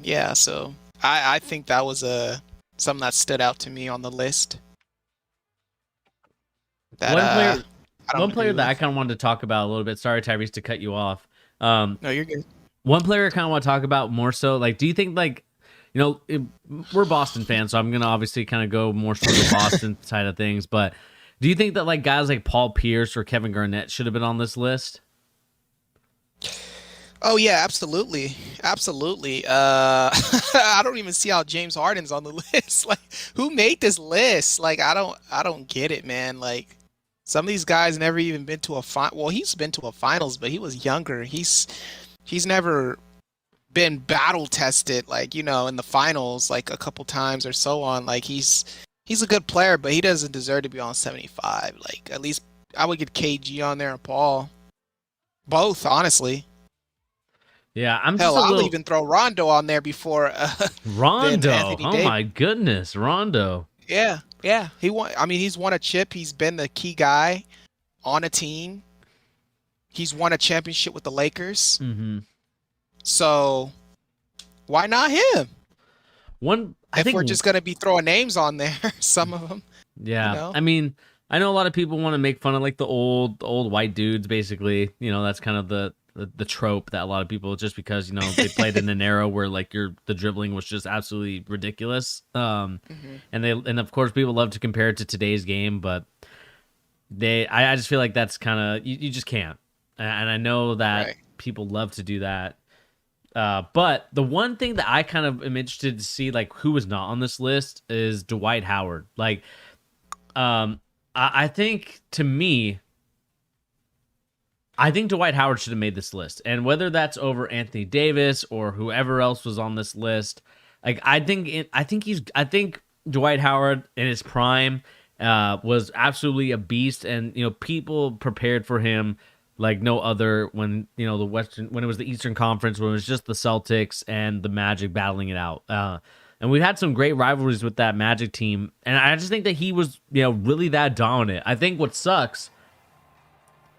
Yeah. So I think that was something that stood out to me on the list. One player that I kind of wanted to talk about a little bit. Sorry, Tyrese, to cut you off. No, you're good. One player I kind of want to talk about more so, like, do you think, like, we're Boston fans, so I'm going to obviously kind of go more so the Boston side of things, but do you think that, like, guys like Paul Pierce or Kevin Garnett should have been on this list? Oh, yeah, absolutely. Absolutely. I don't even see how James Harden's on the list. Like, who made this list? Like, I don't get it, man. Like, some of these guys never even been to a well, he's been to a finals, but he was younger. He's never been battle tested, like, in the finals, like a couple times or so on. Like he's a good player, but he doesn't deserve to be on 75. Like at least I would get KG on there and Paul. Both, honestly. Yeah, I'll even throw Rondo on there before Rondo. Oh my goodness, Rondo. Yeah. He's won a chip. He's been the key guy on a team. He's won a championship with the Lakers. Mm-hmm. So why not him? I think we're just going to be throwing names on there, some of them. Yeah. I mean, I know a lot of people want to make fun of like the old white dudes, basically. That's kind of the trope that a lot of people, just because, they played in an era where like the dribbling was just absolutely ridiculous. Mm-hmm. And of course people love to compare it to today's game, but I just feel like that's kind of, you just can't. And I know that people love to do that. But the one thing that I kind of am interested to see, like, who was not on this list is Dwight Howard. Like, I think, to me, I think Dwight Howard should have made this list. And whether that's over Anthony Davis or whoever else was on this list, like, I think Dwight Howard in his prime was absolutely a beast, and people prepared for him like no other when when it was the Eastern Conference, when it was just the Celtics and the Magic battling it out. And we've had some great rivalries with that Magic team, and I just think that he was really that dominant. I think what sucks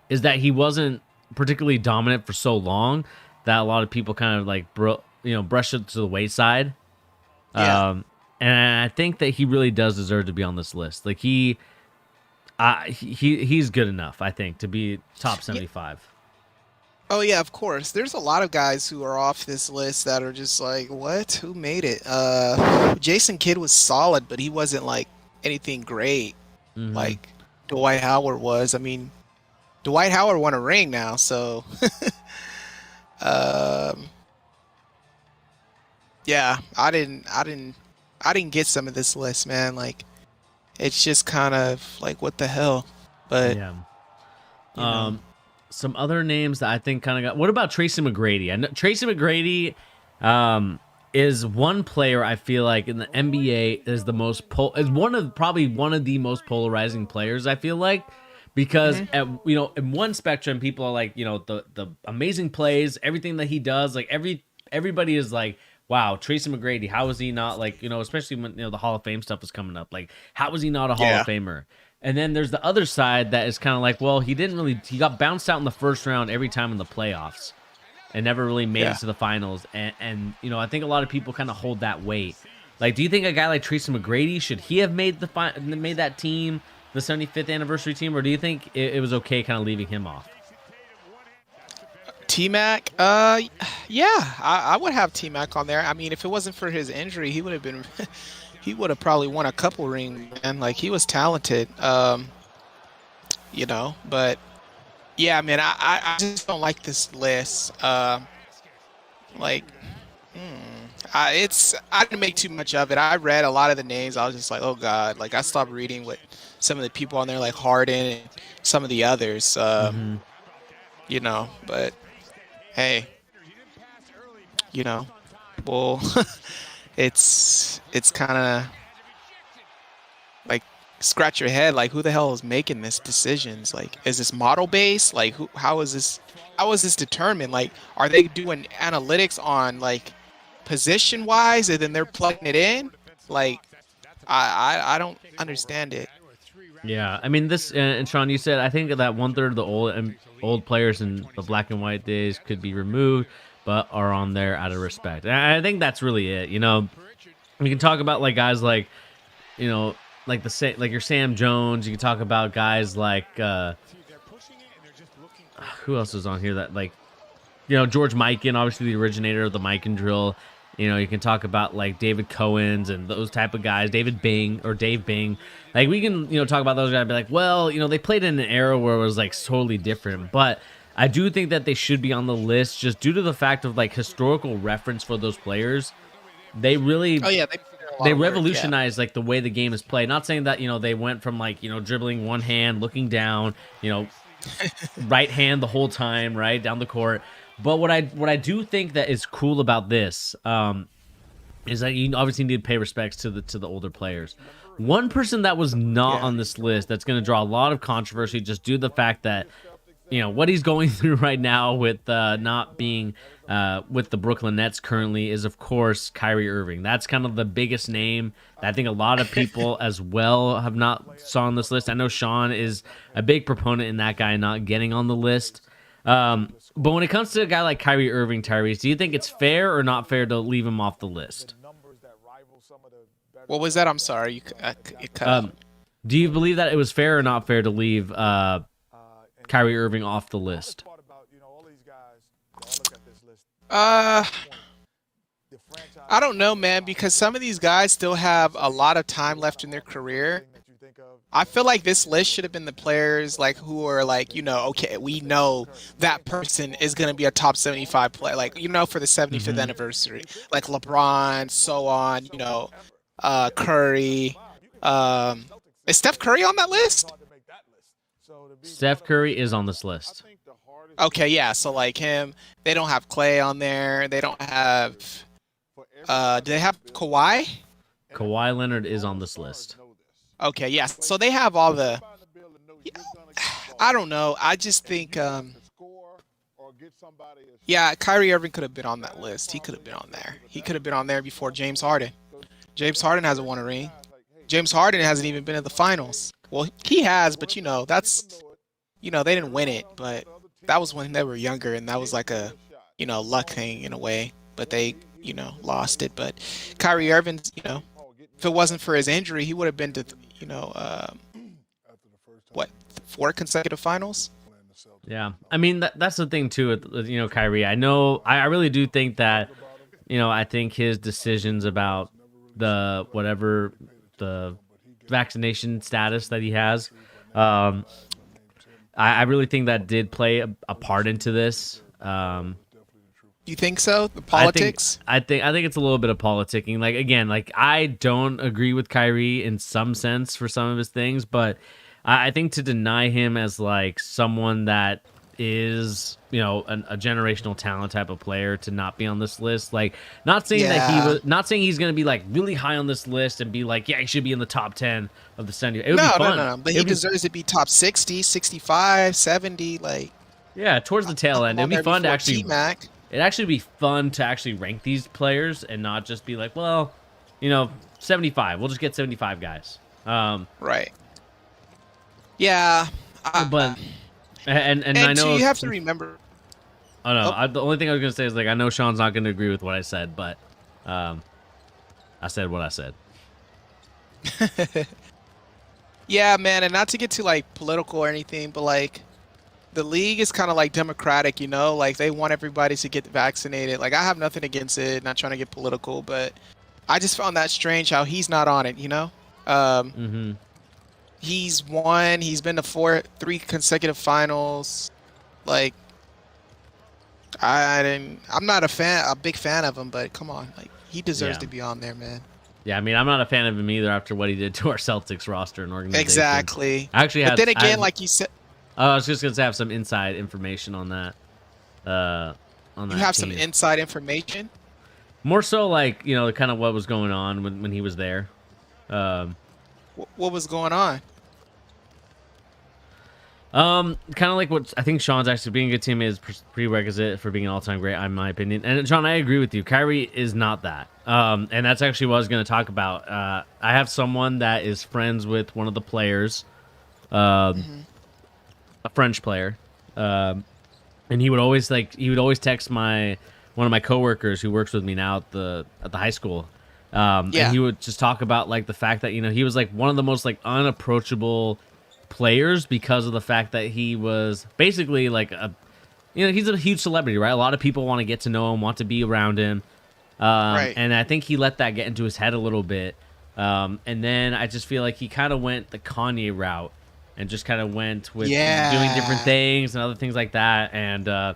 is that he wasn't particularly dominant for so long that a lot of people kind of like brush it to the wayside. Yeah. And I think that he really does deserve to be on this list. Like he's good enough, I think, to be top 75. Oh yeah, of course. There's a lot of guys who are off this list that are just like, what? Who made it? Jason Kidd was solid, but he wasn't like anything great Hmm. like Dwight Howard was. I mean, Dwight Howard won a ring now, so um, yeah, I didn't get some of this list, man. Like, it's just kind of like, what the hell? But Yeah. you know, Some other names that I think kind of got. What about Tracy McGrady? I know Tracy McGrady is one player I feel like in the NBA is the most is probably one of the most polarizing players. I feel like because hmm at in one spectrum people are like the amazing plays, everything that he does, like everybody is like. Wow, Tracy McGrady, how is he not like, especially when the Hall of Fame stuff is coming up, like how is he not a Hall of yeah, Famer? And then there's the other side that is kind of like, well, he got bounced out in the first round every time in the playoffs and never really made it yeah. to the finals. And I think a lot of people kind of hold that weight. Like, do you think a guy like Tracy McGrady, should he have made made that team, the 75th anniversary team, or do you think it was okay kind of leaving him off? T-Mac, yeah, I would have T-Mac on there. I mean, if it wasn't for his injury, he would have been, he would have probably won a couple rings, man. Like, he was talented, but yeah, man, I just don't like this list. Like, I didn't make too much of it. I read a lot of the names. I was just like, oh God, like I stopped reading what some of the people on there, like Harden and some of the others, Hmm. but hey, you know, well, it's kind of like scratch your head, like who the hell is making this decisions? Like, is this model based? Like, how is this determined? Like, are they doing analytics on like position wise, and then they're plugging it in? Like, I don't understand it. Yeah, I mean this, and Sean, you said I think that one third of the old players in the black and white days could be removed, but are on there out of respect. And I think that's really it. We can talk about like guys like you know like your Sam Jones. You can talk about guys like who else is on here that like George Mikan, obviously the originator of the Mikan drill. You can talk about like David Cohen's and those type of guys, David Bing or Dave Bing. Like we can, talk about those guys and be like, well, they played in an era where it was like totally different. But I do think that they should be on the list just due to the fact of like historical reference for those players. They really Oh yeah, they put in a lot they of work. Yeah, revolutionized like the way the game is played. Not saying that, they went from like, dribbling one hand, looking down, right hand the whole time, right down the court. But what I do think that is cool about this is that you obviously need to pay respects to the older players. One person that was not yeah, on this list that's going to draw a lot of controversy just due to the fact that what he's going through right now with not being with the Brooklyn Nets currently is of course Kyrie Irving. That's kind of the biggest name that I think a lot of people as well have not saw on this list. I know Sean is a big proponent in that guy not getting on the list. But when it comes to a guy like Kyrie Irving, Tyrese, do you think it's fair or not fair to leave him off the list? what was that? I'm sorry, it cut out. Um, do you believe that it was fair or not fair to leave Kyrie Irving off the list? Uh, I don't know, man, because some of these guys still have a lot of time left in their career. I feel like this list should have been the players like who are like, okay, we know that person is going to be a top 75 player, like, for the 75th Hmm. anniversary, like LeBron, so on, Curry. Um, is Steph Curry on that list? Steph Curry is on this list. Okay, yeah, so like him, they don't have Clay on there. They don't have, do they have Kawhi? Kawhi Leonard is on this list. Okay, yeah, so they have all the, I don't know. I just think, yeah, Kyrie Irving could have been on that list. He could have been on there. He could have been on there before James Harden. James Harden hasn't won a ring. James Harden hasn't even been in the finals. Well, he has, but they didn't win it. But that was when they were younger, and that was like a, luck thing in a way. But they, lost it. But Kyrie Irving, if it wasn't for his injury, he would have been to, what, 4 consecutive finals? Yeah, I mean that's the thing too with Kyrie. I know I really do think that I think his decisions about the whatever the vaccination status that he has, um, I really think that did play a part into this. You think so? The I think politics? I think it's a little bit of politicking. Like again, like I don't agree with Kyrie in some sense for some of his things, but I think to deny him as like someone that is a generational talent type of player to not be on this list, like not saying that Yeah. not saying he's going to be like really high on this list and be like, yeah, he should be in the top 10 of the 70. It would be No, no, fun. no, no. But It he would be, deserves to be top 60, 65, 70. Like, yeah, towards the tail end, I'm it on would be there fun to before actually T-Mac. it'd actually be fun to actually rank these players and not just be like, well, 75. We'll just get 75 guys. Right. Yeah. But and I And two, know. you have to remember. Oh no, Oh, the only thing I was gonna say is like I know Sean's not gonna agree with what I said, but I said what I said. yeah, man. And not to get too like political or anything, but like the league is kind of like democratic, like they want everybody to get vaccinated. Like I have nothing against it, not trying to get political, but I just found that strange how he's not on it. Mm-hmm. He's won, he's been to 3 consecutive finals. Like I'm not a big fan of him, but come on, like he deserves Yeah. to be on there, man. Yeah, I mean, I'm not a fan of him either after what he did to our Celtics roster and organization. Exactly. I actually But had. then again, like you said, I was just gonna have some inside information on that. On you that have some team. inside information. More so, like kind of what was going on when he was there. What was going on? Kind of like what I think Sean's actually being a good teammate is prerequisite for being an all-time great, in my opinion. And Sean, I agree with you. Kyrie is not that. And that's actually what I was going to talk about. I have someone that is friends with one of the players, a French player, and he would always text one of my coworkers who works with me now at the high school. And he would just talk about like the fact that he was like one of the most like unapproachable players because of the fact that he was basically like he's a huge celebrity, right? A lot of people want to get to know him, want to be around him, Right. and I think he let that get into his head a little bit, and then I just feel like he kind of went the Kanye route and just kind of went with doing different things and other things like that, and that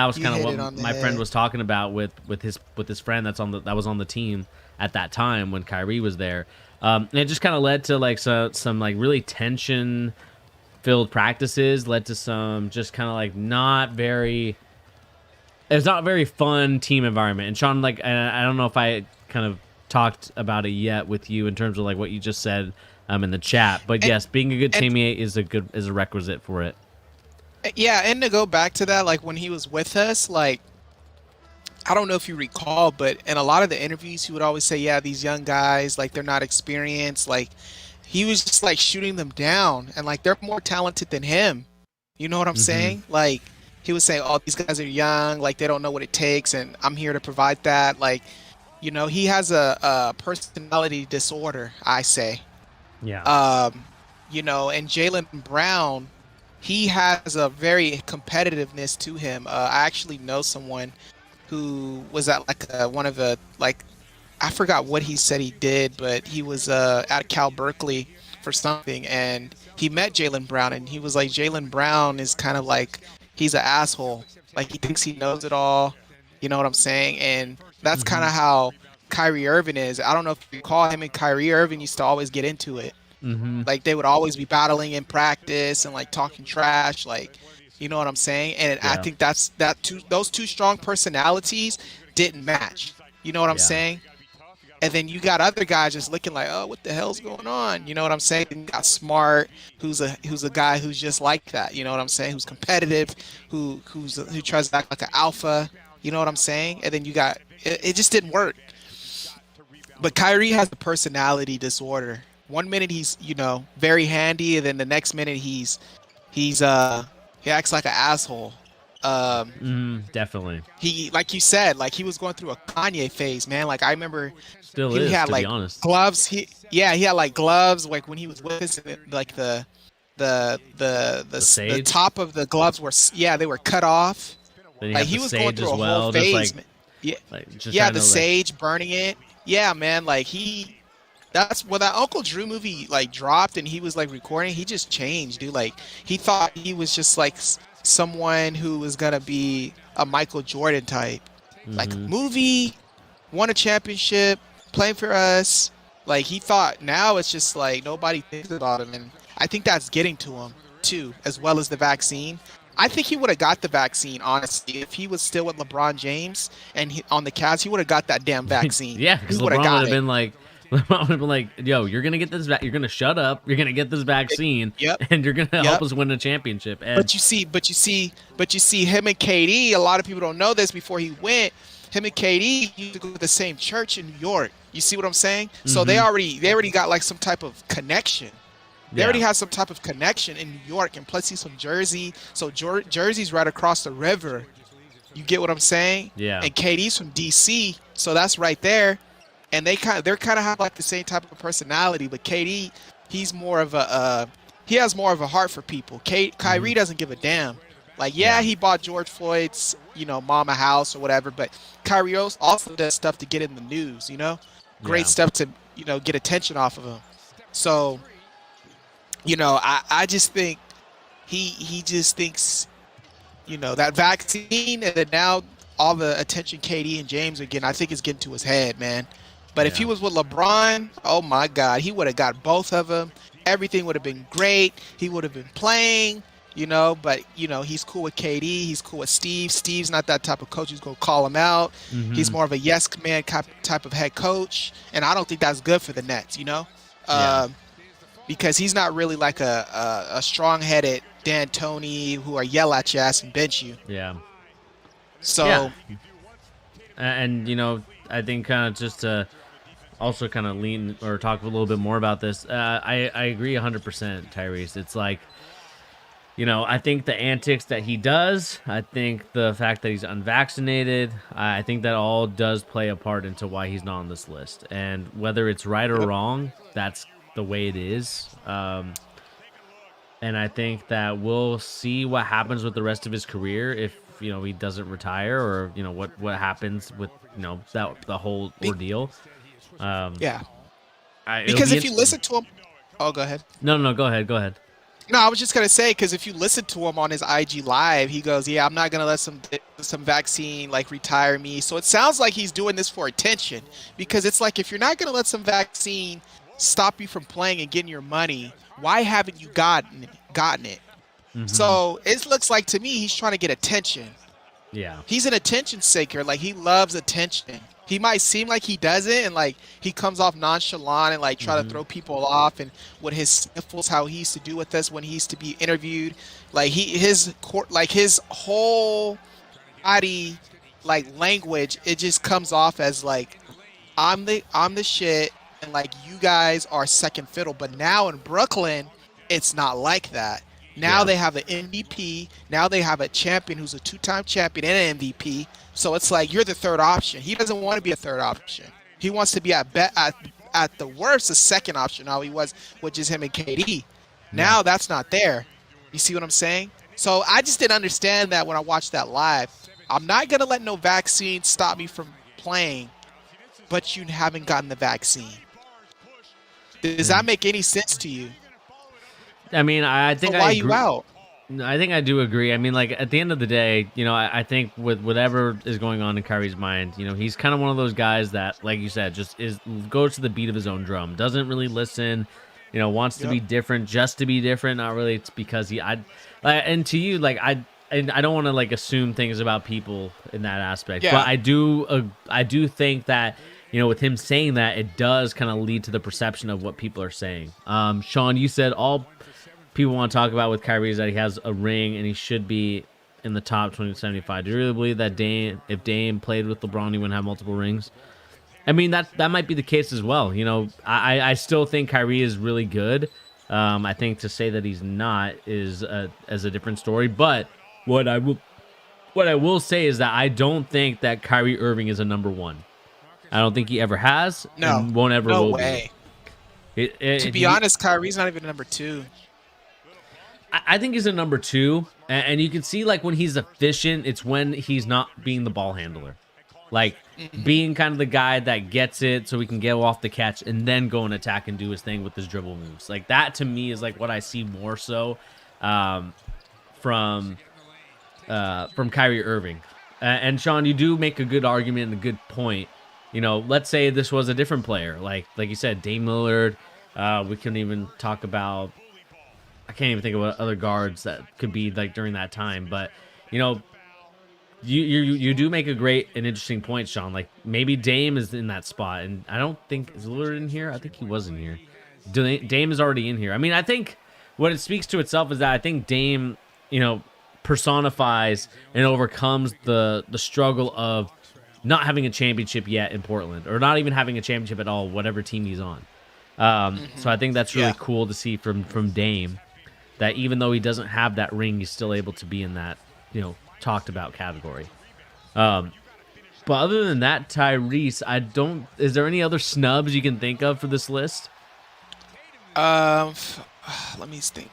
was You kind of hit it what on the my friend head. was talking about with his friend that was on the team at that time when Kyrie was there. And it just kind of led to like some like really tension filled practices, led to some just kind of like it's not very fun team environment. And Sean, like, I don't know if I kind of talked about it yet with you in terms of like what you just said in the chat, but And- yes, being a good and- teammate is a requisite for it. Yeah, and to go back to that, like when he was with us, like I don't know if you recall, but in a lot of the interviews, he would always say, "Yeah, these young guys, like they're not experienced." Like he was just like shooting them down, and like they're more talented than him. You know what I'm saying? Like he would say, "Oh, these guys are young, like they don't know what it takes, and I'm here to provide that." Like, he has a personality disorder, I say. Yeah. And Jaylen Brown, he has a very competitiveness to him. I actually know someone who was at like one of the like I forgot what he said he did, but he was at Cal Berkeley for something, and he met Jaylen Brown, and he was like, Jaylen Brown is kind of like he's an asshole, like he thinks he knows it all. You know what I'm saying? And that's kind of how Kyrie Irving is. I don't know if you recall, him and Kyrie Irving used to always get into it. Like they would always be battling in practice and like talking trash, like you know what I'm saying? And I Yeah. think those two strong personalities didn't match. You know what I'm Yeah. saying? And then you got other guys just looking like, oh, what the hell's going on? You know what I'm saying? And you got Smart, who's a guy who's just like that. You know what I'm saying? Who's competitive, who tries to act like an alpha. You know what I'm saying? And then you got it just didn't work. But Kyrie has a personality disorder. One minute he's very handy, and then the next minute he's He acts like an asshole. Um, Definitely. he, like you said, like he was going through a Kanye phase, man. Like I remember Still he is, had to be like honest. gloves. He had like gloves like when he was with us, and like The the Sage. top of the gloves were yeah, they were cut off. Then you Like have the he was going Sage through as a whole well. Just phase, man. Yeah, just yeah, trying the to like. sage burning it. Yeah, man. Like that's when that Uncle Drew movie like dropped and he was like recording. He just changed, dude. Like he thought he was just like someone who was gonna be a Michael Jordan type, like hmm movie, won a championship, playing for us. Like he thought now it's just like nobody thinks about him, and I think that's getting to him too, as well as the vaccine. I think he would have got the vaccine honestly if he was still with LeBron James and on the Cavs. He would have got that damn vaccine. Yeah, He because would have LeBron would got have it. been like, LeBron would have been like, "Yo, you're gonna get this. You're gonna shut up. You're gonna get this vaccine, Yep, and you're gonna help yep. us win a championship." And But you see him and KD. A lot of people don't know this. Before he went, him and KD used to go to the same church in New York. You see what I'm saying? So hmm they already got like some type of connection. They already yeah, have some type of connection in New York, and plus he's from Jersey. So Jersey's right across the river. You get what I'm saying? yeah, And KD's from DC, so that's right there. And they're kind of have like the same type of personality, but KD, he's more of he has more of a heart for people. hmm Kyrie doesn't give a damn. Like yeah, yeah, he bought George Floyd's mom a house or whatever, but Kyrie also does stuff to get in the news. Great yeah, stuff to get attention off of him. So I just think he just thinks that vaccine, and then now all the attention KD and James are getting, I think it's getting to his head, man. But if he yeah, was with LeBron, oh my God, he would have got both of them. Everything would have been great. He would have been playing, but he's cool with KD. He's cool with Steve. Steve's not that type of coach who's gonna call him out. He's hmm more of a yes man type of head coach, and I don't think that's good for the Nets. yeah, Um, because he's not really like a strong-headed Dan Tony who are yell at your ass and bench you. yeah, yeah. So And I think kind of just to also kind of lean or talk a little bit more about this. I agree 100%, Tyrese. It's like, I think the antics that he does, I think the fact that he's unvaccinated, I think that all does play a part into why he's not on this list. And whether it's right or yep, wrong, that's the way it is. And I think that we'll see what happens with the rest of his career if he doesn't retire, or what happens with that the whole be, ordeal. Um, yeah. it'll Because be if you interesting. listen to him, oh, go ahead. No, no, no, go ahead, go ahead. No, I was just gonna say because if you listen to him on his IG live, he goes, "Yeah, I'm not gonna let some vaccine like retire me." So it sounds like he's doing this for attention because it's like if you're not gonna let some vaccine stop you from playing and getting your money, why haven't you gotten it? hmm So it looks like to me he's trying to get attention. Yeah, He's an attention seeker. Like he loves attention. He might seem like he doesn't, and like he comes off nonchalant and like try to hmm throw people off, and with his sniffles, how he used to do with us when he used to be interviewed, like his whole body, like language, it just comes off as like I'm the shit, and like you guys are second fiddle. But now in Brooklyn, it's not like that. Now yeah, they have an MVP. Now they have a champion who's a two-time champion and an MVP. So it's like you're the third option. He doesn't want to be a third option. He wants to be at the worst a second option. How he was, which is him and KD. yeah. Now that's not there. You see what I'm saying? So I just didn't understand that when I watched that live. I'm not gonna let no vaccine stop me from playing, but you haven't gotten the vaccine. Does that Mm. make any sense to you? I mean, I So think I why you agree. out? No, I think I do agree. I mean, like at the end of the day, I think with whatever is going on in Kyrie's mind, he's kind of one of those guys that, like you said, just goes to the beat of his own drum, doesn't really listen, wants to Yep. be different just to be different. Not really, it's because and to you, like and I don't want to like assume things about people in that aspect, but Yeah. I do think that. With him saying that, it does kind of lead to the perception of what people are saying. Sean, you said all people want to talk about with Kyrie is that he has a ring and he should be in the top 2075. Do you really believe that if Dame played with LeBron, he wouldn't have multiple rings? I mean, that might be the case as well. I still think Kyrie is really good, I think to say that he's not is as a different story. But what I will say is that I don't think that Kyrie Irving is a number one. I don't think he ever has No, and won't ever no will be. way. To be He, honest, Kyrie's not even number two. I think he's a number two, and you can see like when he's efficient, it's when he's not being the ball handler, like being kind of the guy that gets it so he can get off the catch and then go and attack and do his thing with his dribble moves. Like that to me is like what I see more so from Kyrie Irving. And Sean, you do make a good argument and a good point. You know, let's say this was a different player, like you said, Dame Lillard. We couldn't even talk about. I can't even think of what other guards that could be like during that time. But you know, you do make a great and interesting point, Sean. Like maybe Dame is in that spot, and I don't think is Lillard in here. I think he was in here. Dame is already in here. I mean, I think what it speaks to itself is that I think Dame, you know, personifies and overcomes the struggle of not having a championship yet in Portland, or not even having a championship at all, whatever team he's on. So I think that's really cool to see from Dame, that even though he doesn't have that ring, he's still able to be in that, you know, talked about category. But other than that, Tyrese, is there any other snubs you can think of for this list? Let me think.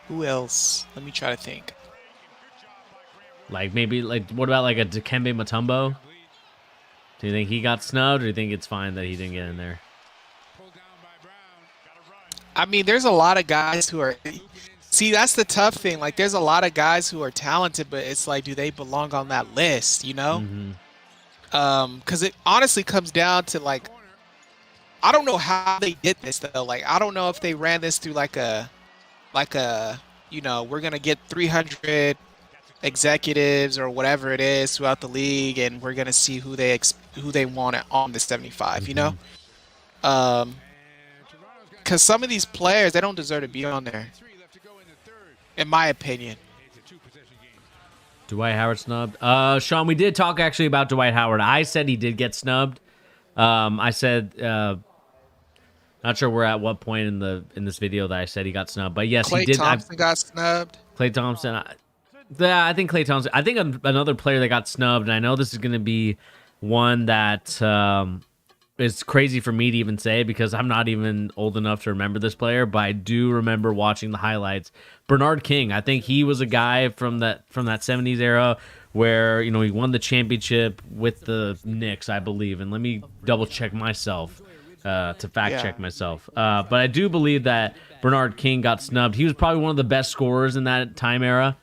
Who else? Let me try to think. Like maybe like what about like a Dikembe Mutombo? Do you think he got snubbed, or do you think it's fine that he didn't get in there? I mean, there's a lot of guys who are. See, that's the tough thing. Like, there's a lot of guys who are talented, but it's like, do they belong on that list? You know? Because it honestly comes down to like, I don't know how they did this though. Like, I don't know if they ran this through like a, you know, we're gonna get 300 executives or whatever it is throughout the league, and we're gonna see who they want on the 75. You know? Because some of these players, they don't deserve to be on there, in my opinion. Dwight Howard snubbed. Sean, we did talk actually about Dwight Howard. I said he did get snubbed. I said, not sure we're at what point in this video that I said he got snubbed, but yes, he did. Klay Thompson got snubbed. Klay Thompson. Yeah, I think Klay Thompson. I think another player that got snubbed, and I know this is going to be one that is crazy for me to even say because I'm not even old enough to remember this player, but I do remember watching the highlights. Bernard King. I think he was a guy from that 70s era where, you know, he won the championship with the Knicks, I believe. And let me double check myself to fact check myself. But I do believe that Bernard King got snubbed. He was probably one of the best scorers in that time era.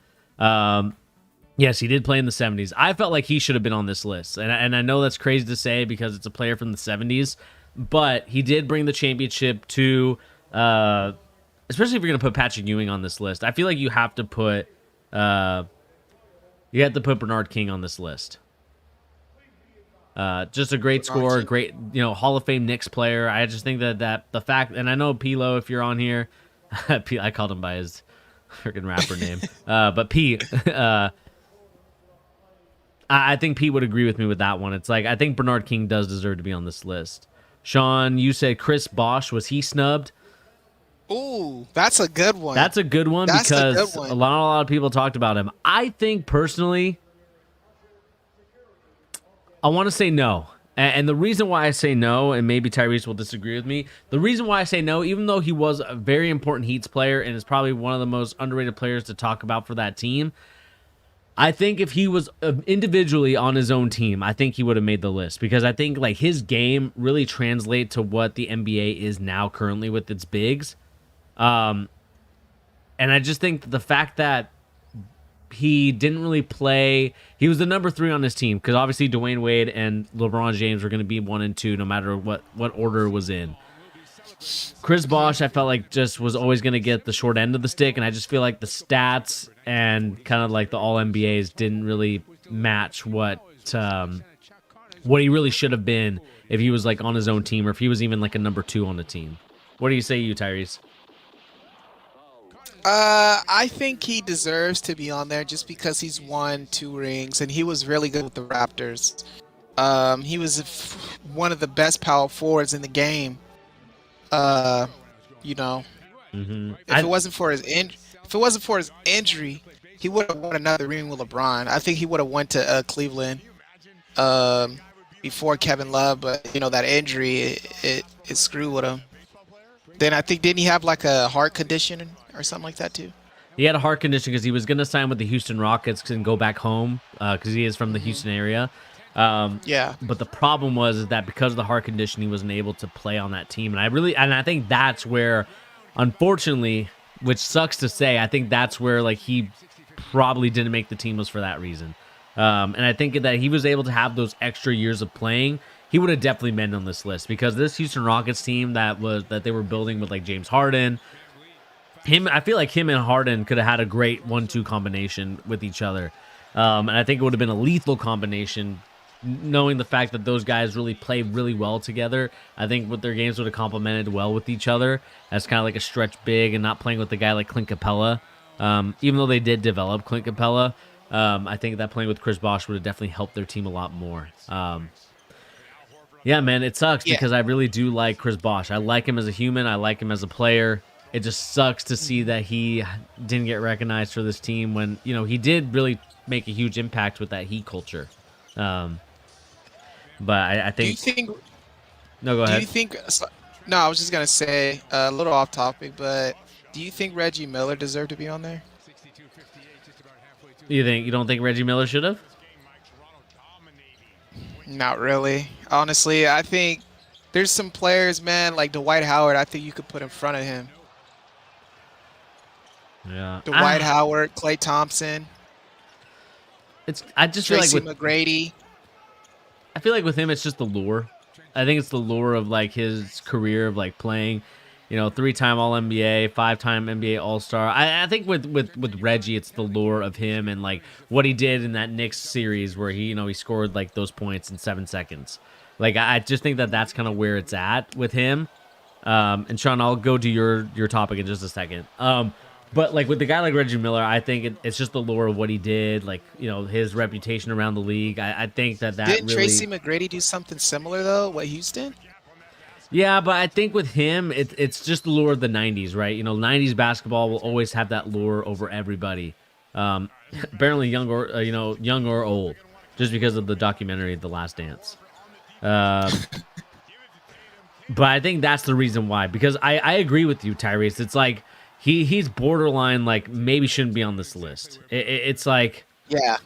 Yes, he did play in the 70s. I felt like he should have been on this list. And I know that's crazy to say because it's a player from the 70s, but he did bring the championship to, especially if you're going to put Patrick Ewing on this list. I feel like you have to put Bernard King on this list. Just a great scorer, great, you know, Hall of Fame Knicks player. I just think that the fact, and I know Pilo, if you're on here, I called him by his freaking rapper name, but P, I think Pete would agree with me with that one. It's like, I think Bernard King does deserve to be on this list. Sean, you said Chris Bosh. Was he snubbed? Ooh, that's a good one. That's a good one because a lot of people talked about him. I think personally, I want to say no. And the reason why I say no, and maybe Tyrese will disagree with me, the reason why I say no, even though he was a very important Heats player and is probably one of the most underrated players to talk about for that team, I think if he was individually on his own team, I think he would have made the list because I think like his game really translates to what the NBA is now currently with its bigs. And I just think the fact that he didn't really play, he was the number 3 on his team because obviously Dwayne Wade and LeBron James were going to be 1 and 2 no matter what order it was in. Chris Bosh, I felt like just was always going to get the short end of the stick, and I just feel like the stats and kind of like the All NBAs didn't really match what he really should have been if he was like on his own team or if he was even like a number 2 on the team. What do you say, you Tyrese? I think he deserves to be on there just because he's won 2 rings and he was really good with the Raptors. He was one of the best power forwards in the game. Uh, you know, Hmm. if it wasn't for if it wasn't for his injury, he would have won another ring with LeBron. I think he would have went to Cleveland um, before Kevin Love, but that injury it screwed with him. Then I think didn't he have like a heart condition or something like that too? He had a heart condition because he was going to sign with the Houston Rockets and go back home because he is from the Houston area. Yeah. But the problem was is that because of the heart condition, he wasn't able to play on that team. And I think that's where, unfortunately, which sucks to say, I think that's where like he probably didn't make the team was for that reason. And I think that he was able to have those extra years of playing. He would have definitely been on this list because this Houston Rockets team that they were building with like James Harden, I feel like him and Harden could have had a great 1-2 combination with each other. And I think it would have been a lethal combination, knowing the fact that those guys really play really well together. I think what their games would have complemented well with each other as kind of like a stretch big and not playing with a guy like Clint Capella. Even though they did develop Clint Capella, I think that playing with Chris Bosh would have definitely helped their team a lot more. Yeah, man, it sucks Yeah. because I really do like Chris Bosh. I like him as a human. I like him as a player. It just sucks to see that he didn't get recognized for this team when, he did really make a huge impact with that Heat culture. But I Do you think... think? No, go Do ahead. you think? No, I was just gonna say a little off topic, but do you think Reggie Miller deserved to be on there? You don't think Reggie Miller should have? Not really. Honestly, I think there's some players, man, like Dwight Howard. I think you could put in front of him. Yeah. Dwight Howard, Klay Thompson, I just feel like Tracy McGrady. I feel like with him, it's just the lure. I think it's the lure of like his career of like playing, 3-time All NBA, 5-time NBA All Star. I think with Reggie, it's the lure of him and like what he did in that Knicks series where he scored like those points in 7 seconds. Like I just think that that's kind of where it's at with him. And Sean, I'll go to your topic in just a second. But like with the guy like Reggie Miller, I think it's just the lure of what he did, like his reputation around the league. I think that Didn't really... Tracy McGrady do something similar though? What Houston? Yeah, but I think with him, it's just the lure of the '90s, right? 90s basketball will always have that lure over everybody. Apparently, young or old, just because of the documentary "The Last Dance." But I think that's the reason why. Because I agree with you, Tyrese. It's like he's borderline like maybe shouldn't be on this list. It's like Yeah,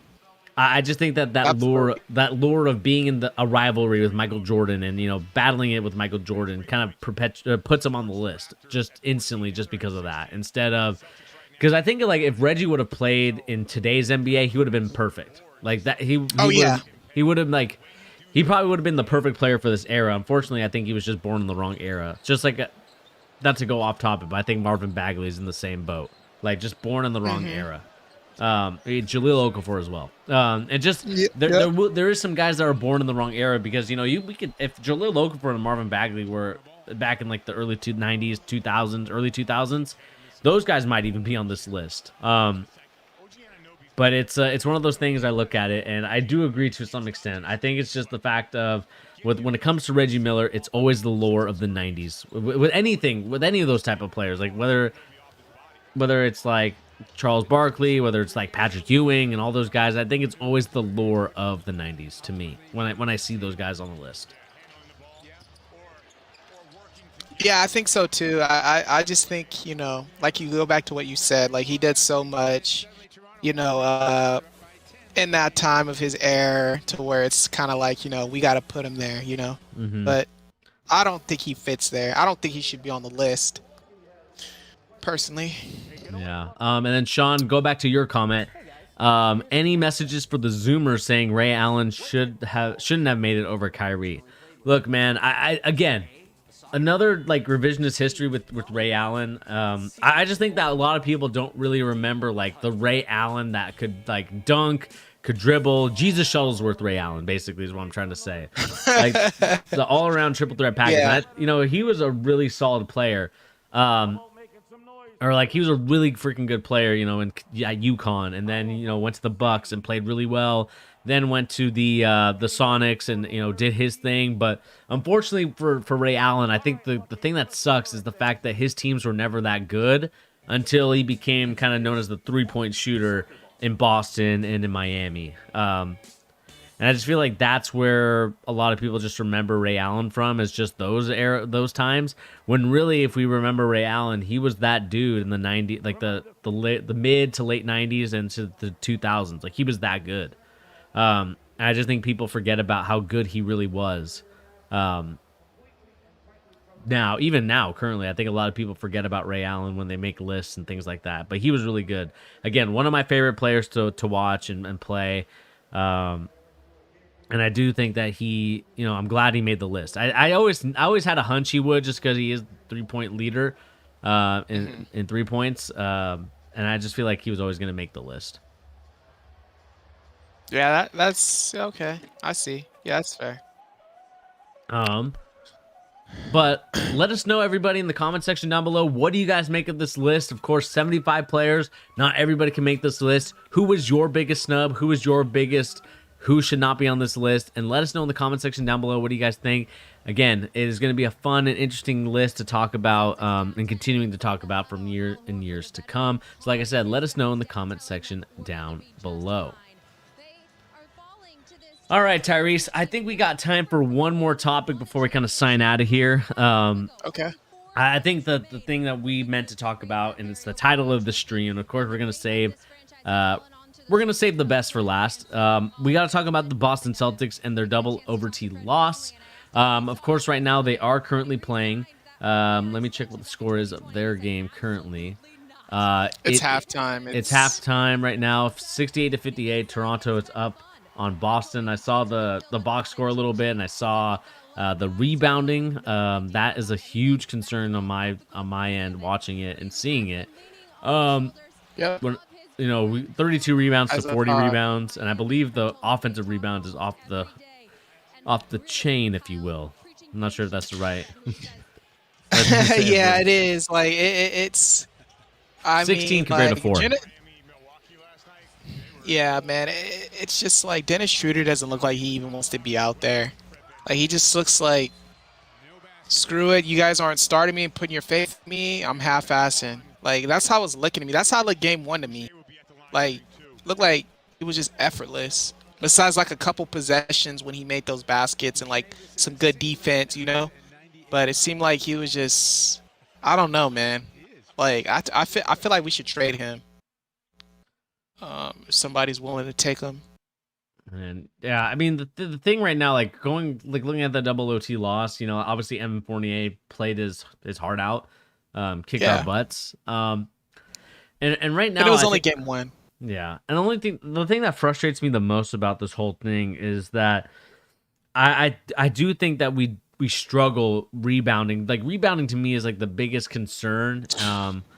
I just think that absolutely. that lure of being in a rivalry with Michael Jordan and battling it with Michael Jordan kind of puts him on the list just instantly just because of that. Instead of because I think like if Reggie would have played in today's NBA, he would have been perfect. Like that Oh yeah. he would have like he probably would have been the perfect player for this era. Unfortunately, I think he was just born in the wrong era. Just like not to go off topic, but I think Marvin Bagley's in the same boat. Like just born in the wrong era. Jahlil Okafor as well. And just there is some guys that are born in the wrong era because we could if Jahlil Okafor and Marvin Bagley were back in like the early 90s, 2000s, early 2000s, those guys might even be on this list. But it's one of those things I look at it and I do agree to some extent. I think it's just the fact of when it comes to Reggie Miller, it's always the lore of the 90s. With anything, with any of those type of players, like whether it's like Charles Barkley, whether it's like Patrick Ewing and all those guys, I think it's always the lore of the 90s to me when I see those guys on the list. Yeah, I think so too. I just think, like you go back to what you said, like he did so much, you know, uh, in that time of his era to where it's kind of like, we got to put him there. Hmm. But I don't think he fits there. I don't think he should be on the list, personally. Yeah. And then Sean, go back to your comment. Any messages for the Zoomers saying Ray Allen shouldn't have made it over Kyrie? Look, man, I again, another like revisionist history with Ray Allen. I just think that a lot of people don't really remember like the Ray Allen that could like dunk, could dribble. Jesus Shuttlesworth Ray Allen, basically, is what I'm trying to say. Like the all around triple threat package. Yeah. He was a really solid player. Or like he was a really freaking good player, at UConn, and then went to the Bucks and played really well. then went to the Sonics and did his thing. But unfortunately for Ray Allen, I think the thing that sucks is the fact that his teams were never that good until he became kind of known as the 3-point shooter in Boston and in Miami. And I just feel like that's where a lot of people just remember Ray Allen from, is just those times, when really, if we remember Ray Allen, he was that dude in the 90s, like the mid to late 90s and to the 2000s. Like, he was that good. And I just think people forget about how good he really was. Even now, currently, I think a lot of people forget about Ray Allen when they make lists and things like that. But he was really good. Again, one of my favorite players to watch and play. And I do think that he, I'm glad he made the list. I always had a hunch he would, just because he is 3-point leader in 3 points. And I just feel like he was always going to make the list. Yeah, that's okay. I see. Yeah, that's fair. But let us know, everybody, in the comment section down below. What do you guys make of this list? Of course, 75 players. Not everybody can make this list. Who was your biggest snub? Who was your biggest... Who should not be on this list? And let us know in the comment section down below. What do you guys think? Again, it is going to be a fun and interesting list to talk about and continuing to talk about from year and years to come. So like I said, let us know in the comment section down below. All right, Tyrese, I think we got time for one more topic before we kind of sign out of here. Okay. I think the thing that we meant to talk about, and it's the title of the stream, of course, we're going to save... We're going to save the best for last. We got to talk about the Boston Celtics and their double overtime loss. Of course, right now they are currently playing. Let me check what the score is of their game currently. It's halftime. It's halftime right now, 68-58. Toronto is up on Boston. I saw the box score a little bit, and I saw the rebounding. That is a huge concern on my end, watching it and seeing it. Yep. 32 rebounds to As 40 rebounds, and I believe the offensive rebounds is off the chain, if you will. I'm not sure if that's right. Yeah, it is. Like it's. 16 compared to 4. Yeah, man. It's just like Dennis Schroeder doesn't look like he even wants to be out there. Like, he just looks like, screw it. You guys aren't starting me and putting your faith in me. I'm half-assing. Like, that's how it's looking to me. That's how it looked game 1 to me. Like, looked like it was just effortless. Besides, like, a couple possessions when he made those baskets and, like, some good defense, But it seemed like he was just, I don't know, man. Like, I feel like we should trade him. If somebody's willing to take him. And yeah, I mean the thing right now, looking at the double OT loss, obviously Evan Fournier played his heart out, kicked our butts. And right now, but it was only game 1. Yeah, and the thing that frustrates me the most about this whole thing is that I do think that we struggle rebounding. Like, rebounding to me is like the biggest concern.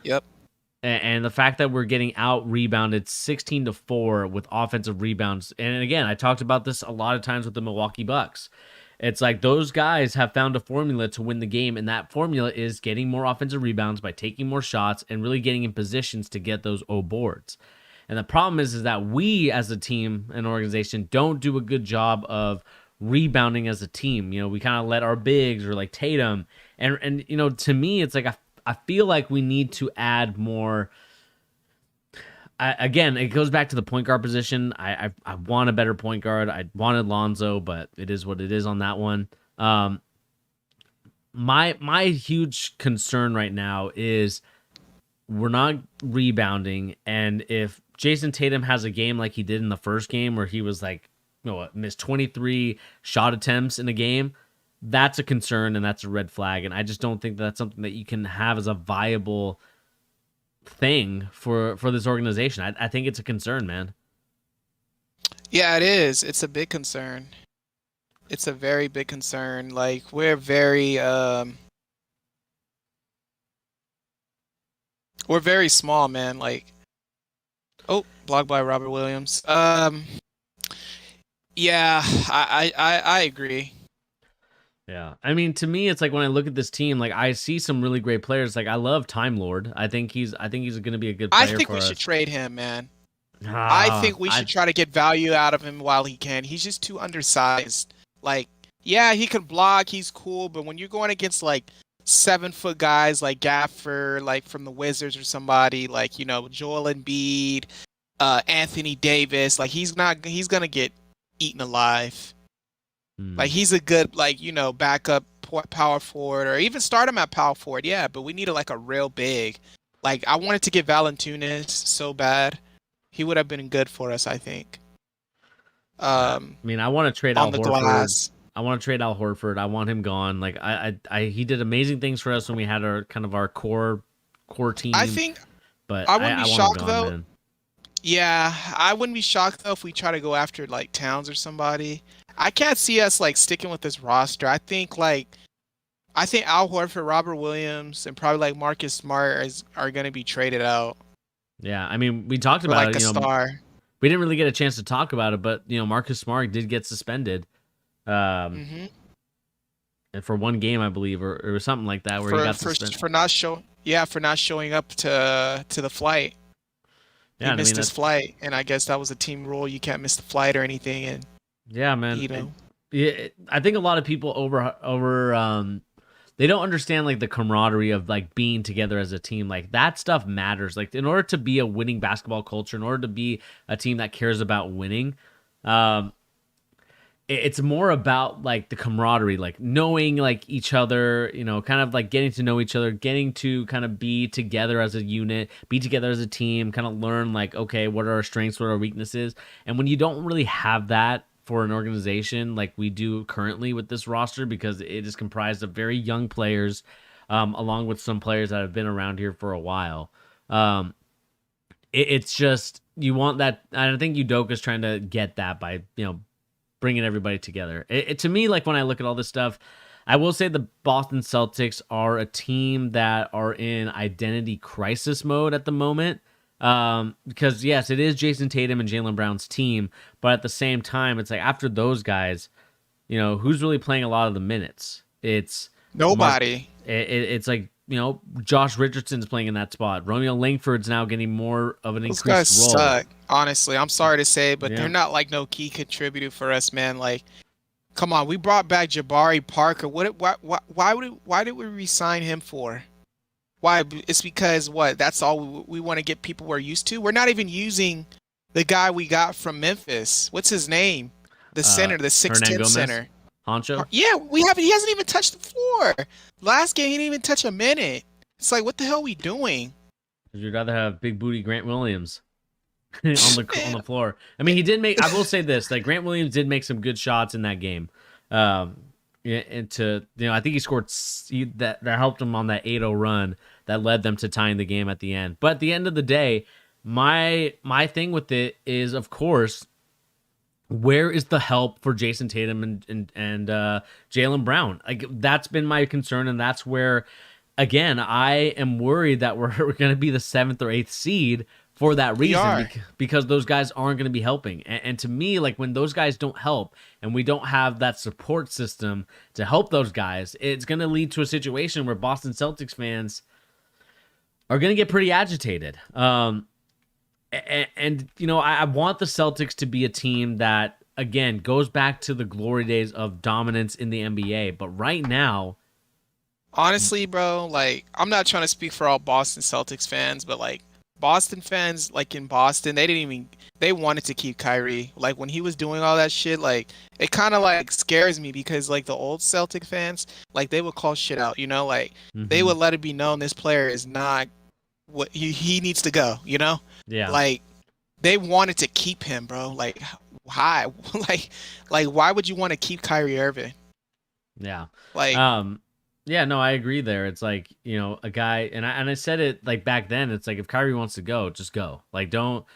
Yep. And the fact that we're getting out rebounded 16-4 with offensive rebounds. And again, I talked about this a lot of times with the Milwaukee Bucks. It's like those guys have found a formula to win the game, and that formula is getting more offensive rebounds by taking more shots and really getting in positions to get those boards. And the problem is that we as a team and organization don't do a good job of rebounding as a team. We kind of let our bigs, or like Tatum, and to me, it's like I feel like we need to add more. Again, it goes back to the point guard position. I want a better point guard. I wanted Lonzo, but it is what it is on that one. My huge concern right now is we're not rebounding, and if Jason Tatum has a game like he did in the first game, where he was like, missed 23 shot attempts in a game, that's a concern and that's a red flag. And I just don't think that's something that you can have as a viable thing for this organization. I think it's a concern, man. Yeah, it is. It's a big concern. It's a very big concern. Like, we're very small, man. Like, blocked by Robert Williams. Yeah, I agree. Yeah, I mean, to me, it's like when I look at this team, like, I see some really great players. Like, I love Time Lord. I think he's going to be a good player. I think we should trade him, man. I Ah, think we should I try to get value out of him while he can. He's just too undersized. Like, yeah, he can block, he's cool, but when you're going against like 7 foot guys like Gaffer, like from the Wizards or somebody, like, Joel Embiid, Anthony Davis, like he's gonna get eaten alive. hmm. Like he's a good like, backup power forward or even start him at power forward, yeah, but we need like a real big. Like I wanted to get Valanciunas so bad. He would have been good for us, I think. I Um, mean, I want to trade on Al the Horford. glass. I want to trade Al Horford. I want him gone. Like he did amazing things for us when we had our kind of our core I team, think but I wouldn't be I want him shocked gone, though. man. Yeah, I wouldn't be shocked though if we try to go after like Towns or somebody. I can't see us like sticking with this roster. I think Al Horford, Robert Williams, and probably like Marcus Smart are gonna be traded out Yeah, I mean, we talked for about like it. a star. We didn't really get a chance to talk about it, but Marcus Smart did get suspended, um, Hmm. and for one game, I believe, or something like that, where he For got for suspended. for not show yeah for not showing up to the flight. Yeah, He and I mean missed his that's flight, and I guess that was a team rule. You can't miss the flight or anything, and yeah, man. you know. I think a lot of people they don't understand like the camaraderie of like being together as a team. Like that stuff matters. Like in order to be a winning basketball culture, in order to be a team that cares about winning, um, it's more about like the camaraderie, like knowing like each other, kind of like getting to know each other, getting to kind of be together as a unit, be together as a team, kind of learn like, okay, what are our strengths, what are our weaknesses. And when you don't really have that for an organization like we do currently with this roster, because it is comprised of very young players, along with some players that have been around here for a while. Um, it's just you want that. I think Udoka's trying to get that by bringing everybody together. To me, like when I look at all this stuff, I will say the Boston Celtics are a team that are in identity crisis mode at the moment. Because yes, it is Jason Tatum and Jaylen Brown's team, but at the same time, it's like after those guys, who's really playing a lot of the minutes? It's Mark. Nobody. It's like Josh Richardson's playing in that spot. Romeo Langford's now getting more of an Those guys increased role. suck. Honestly, I'm sorry to say, but Yeah. they're not like no key contributor for us, man. Like, come on, we brought back Jabari Parker. Why did we re-sign him for? Why? It's because what? That's all we want to get people we're used to. We're not even using the guy we got from Memphis. What's his name? The center, the Hernan 6'10 Gomez, center. Honcho. Yeah, we haven't. He hasn't even touched the floor. Last game, he didn't even touch a minute. It's like, what the hell are we doing? You'd rather have big booty Grant Williams on the Man, floor. I mean, he did make. I will say this: like Grant Williams did make some good shots in that game. Yeah, and I think he scored that helped him on that 8-0 run that led them to tying the game at the end. But at the end of the day, my thing with it is, of course, where is the help for Jason Tatum and Jaylen Brown? Like that's been my concern, and that's where, again, I am worried that we're going to be the 7th or 8th seed for that we reason, are. because those guys aren't going to be helping. And to me, like when those guys don't help and we don't have that support system to help those guys, it's going to lead to a situation where Boston Celtics fans are going to get pretty agitated. I want the Celtics to be a team that, again, goes back to the glory days of dominance in the NBA. But right now, Honestly, bro, like I'm not trying to speak for all Boston Celtics fans, but like Boston fans, like in Boston, they wanted to keep Kyrie. Like when he was doing all that shit, like it kind of like scares me because like the old Celtic fans, like they would call shit out, like they mhm, would let it be known this player is not what he needs to go. yeah, Like they wanted to keep him, bro. Like why? like why would you want to keep Kyrie Irving? yeah. Like Um, yeah, no, I agree there. It's like, a guy, and I said it like back then, it's like if Kyrie wants to go, just go. Like don't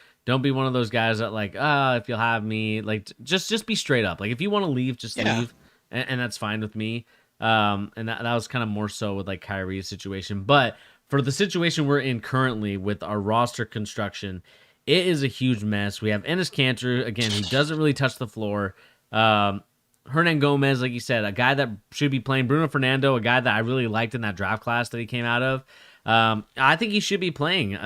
be one of those guys that like, if you'll have me, like just be straight up. Like if you want to leave, just yeah. leave. And that's fine with me. And that was kind of more so with like Kyrie's situation. But for the situation we're in currently with our roster construction, it is a huge mess. We have Enes Kanter, again, he doesn't really touch the floor. Hernan Gomez, like you said, a guy that should be playing. Bruno Fernando, a guy that I really liked in that draft class that he came out of. I think he should be playing.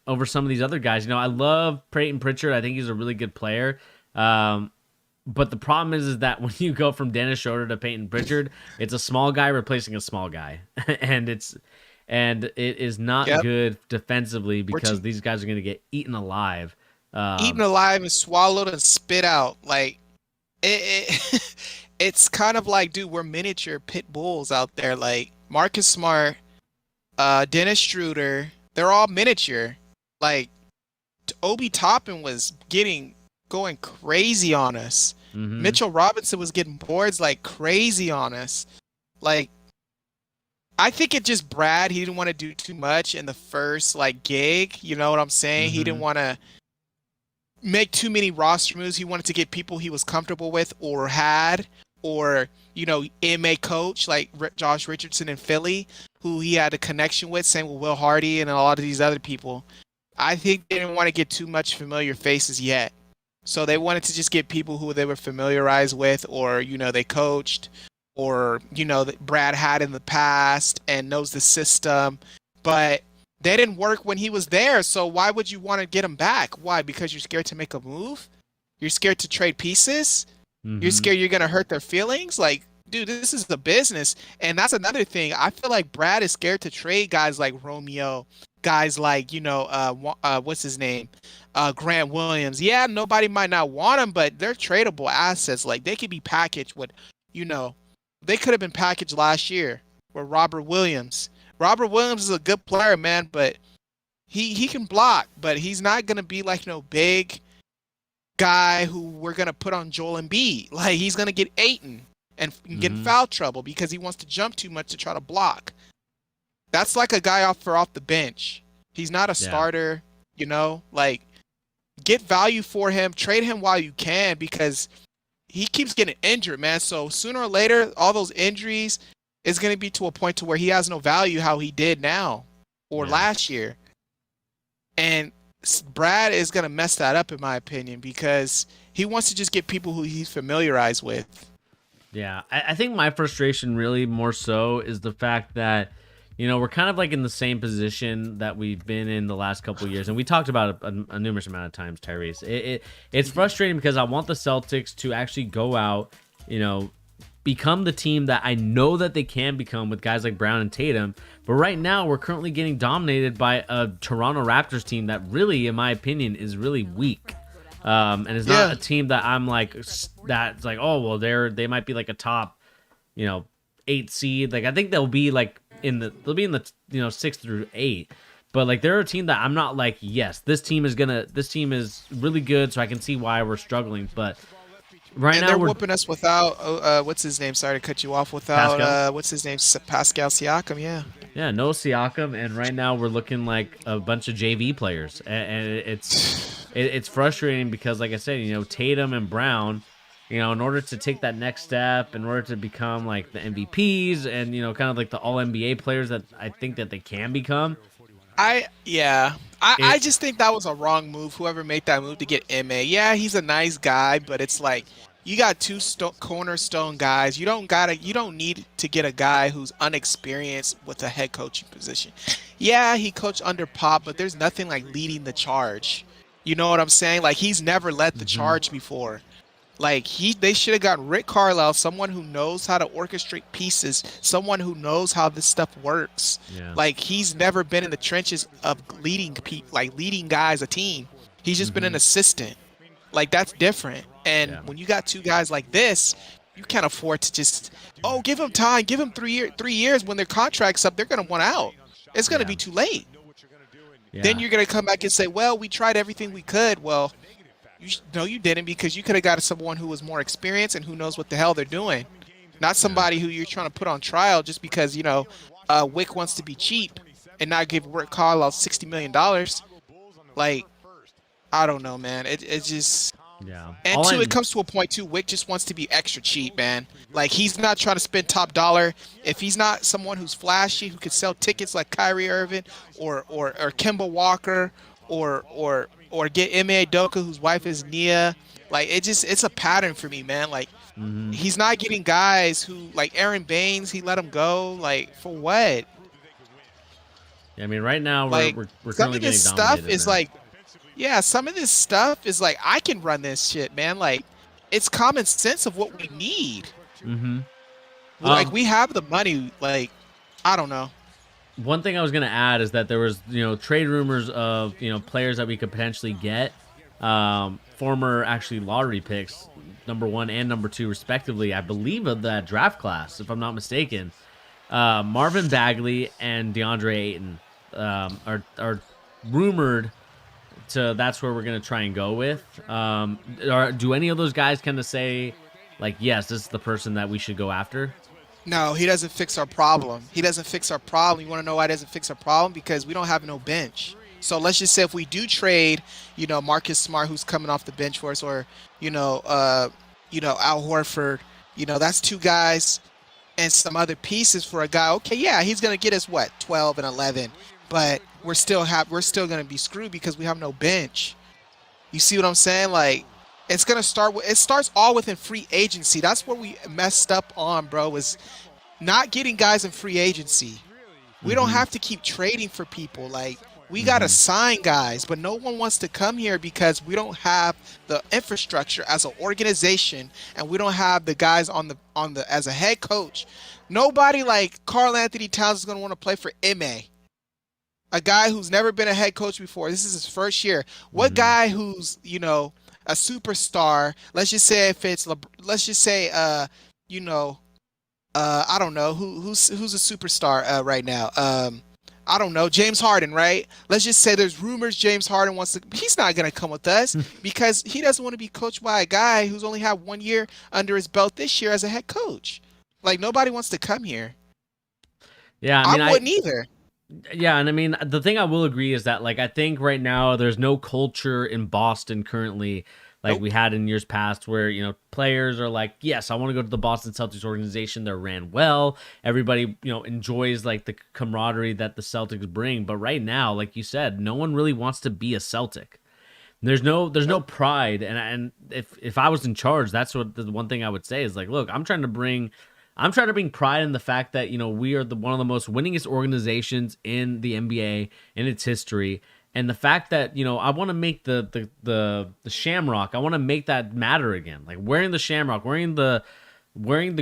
over some of these other guys. I love Peyton Pritchard. I think he's a really good player. But the problem is that when you go from Dennis Schroeder to Peyton Pritchard, it's a small guy replacing a small guy, and it is not good defensively because these guys are going to get eaten alive. Eaten alive and swallowed and spit out. Like it's kind of like, dude, we're miniature pit bulls out there. Like Marcus Smart, Dennis Schroeder, they're all miniature. Like Obi Toppin was going crazy on us. Mm-hmm. Mitchell Robinson was getting boards like crazy on us. Like, I think it just Brad, he didn't want to do too much in the first like gig. You know what I'm saying? Mm-hmm. He didn't want to make too many roster moves. He wanted to get people he was comfortable with or had, or, MA coach like Josh Richardson in Philly, who he had a connection with, same with Will Hardy and a lot of these other people. I think they didn't want to get too much familiar faces yet. So they wanted to just get people who they were familiarized with, or, they coached, or, that Brad had in the past and knows the system. But they didn't work when he was there. So why would you want to get him back? Why? Because you're scared to make a move? You're scared to trade pieces? Mm-hmm. You're scared you're going to hurt their feelings? Like, dude, this is the business. And that's another thing. I feel like Brad is scared to trade guys like Romeo, guys like, what's his name? Grant Williams. Yeah, nobody might not want them, but they're tradable assets. Like, they could be packaged with, they could have been packaged last year with Robert Williams. Robert Williams is a good player, man, but he can block, but he's not going to be like no big guy who we're going to put on Joel Embiid. Like, he's going to get eaten and get in foul trouble because he wants to jump too much to try to block. That's like a guy off the bench. He's not a starter, like, get value for him, trade him while you can, because he keeps getting injured, man. So sooner or later, all those injuries is going to be to a point to where he has no value how he did now or last year. And Brad is going to mess that up, in my opinion, because he wants to just get people who he's familiarized with. Yeah, I think my frustration really more so is the fact that, we're kind of like in the same position that we've been in the last couple of years. And we talked about it a numerous amount of times, Tyrese. It's frustrating because I want the Celtics to actually go out, become the team that I know that they can become with guys like Brown and Tatum. But right now, we're currently getting dominated by a Toronto Raptors team that really, in my opinion, is really weak. And it's not a team that I'm like, that's like, oh, well, they might be like a top, 8 seed. Like, I think they'll be in the 6 through 8. But like, they're a team that I'm not like, yes, this team is really good, so I can see why we're struggling. But right now they're whooping us without what's his name? Sorry to cut you off. Without Pascal. What's his name? Pascal Siakam. Yeah, no Siakam, and right now we're looking like a bunch of JV players, and it's frustrating because, like I said, Tatum and Brown, in order to take that next step, in order to become like the MVPs and kind of like the All NBA players that I think that they can become. I just think that was a wrong move. Whoever made that move to get MA, he's a nice guy, but it's like, you got two cornerstone guys. You don't need to get a guy who's unexperienced with a head coaching position. Yeah, he coached under Pop, but there's nothing like leading the charge. You know what I'm saying? Like, he's never led the charge before. Like, they should have gotten Rick Carlisle, someone who knows how to orchestrate pieces, someone who knows how this stuff works. Yeah. Like, he's never been in the trenches of leading guys, a team. He's just been an assistant. Like, that's different. And when you got two guys like this, you can't afford to just, give him time, give him 3 years. When their contract's up, they're going to want out. It's going to be too late. Yeah. Then you're going to come back and say, well, we tried everything we could. Well, you didn't, because you could have got someone who was more experienced and who knows what the hell they're doing. Not somebody who you're trying to put on trial just because, Wick wants to be cheap and not give Rick Carlisle $60 million. Like, I don't know, man. It's just... Yeah. And two, it comes to a point too, Wick just wants to be extra cheap, man. Like, he's not trying to spend top dollar. If he's not someone who's flashy, who could sell tickets like Kyrie Irving or Kemba Walker or get Ime Udoka, whose wife is Nia, like, it's a pattern for me, man. Like, he's not getting guys who, like Aaron Baines, he let him go. Like, for what? I mean, right now Like we're some currently of getting this stuff dominated, is man. like, yeah, some of this stuff is like I can run this shit, man. Like it's common sense of what we need. Mm-hmm. Like we have the money. Like I don't know. One thing I was gonna add is that there was, trade rumors of, players that we could potentially get, former actually lottery picks, number 1 and number 2 respectively, I believe, of that draft class, if I'm not mistaken. Marvin Bagley and DeAndre Ayton are rumored to. That's where we're gonna try and go with. Do any of those guys kind of say, like, yes, this is the person that we should go after? No, he doesn't fix our problem. He doesn't fix our problem. You want to know why he doesn't fix our problem? Because we don't have no bench. So let's just say if we do trade, Marcus Smart, who's coming off the bench for us, or Al Horford, that's 2 guys and some other pieces for a guy. Okay, yeah, he's gonna get us what 12 and 11, but we're still gonna be screwed because we have no bench. You see what I'm saying? Like, it starts all within free agency. That's what we messed up on, bro, is not getting guys in free agency. We don't have to keep trading for people. Like, we got to sign guys, but no one wants to come here because we don't have the infrastructure as an organization, and we don't have the guys on the as a head coach. Nobody like Karl Anthony Towns is going to want to play for MA. A guy who's never been a head coach before. This is his first year. What guy who's, a superstar, let's just say if it's let's just say I don't know who's a superstar right now. I don't know, James Harden, right? Let's just say there's rumors James Harden wants to. He's not going to come with us because he doesn't want to be coached by a guy who's only had 1 year under his belt this year as a head coach. Like, nobody wants to come here. Yeah, I mean, I wouldn't either. Yeah, and I mean, the thing I will agree is that, like, I think right now there's no culture in Boston currently like we had in years past where, players are like, yes, I want to go to the Boston Celtics organization. They're ran well. Everybody, enjoys like the camaraderie that the Celtics bring. But right now, like you said, no one really wants to be a Celtic. There's no pride. And if I was in charge, that's what the one thing I would say is like, look, I'm trying to bring pride in the fact that, we are one of the most winningest organizations in the NBA in its history. And the fact that, I want to make the shamrock, I want to make that matter again. Like wearing the shamrock, wearing the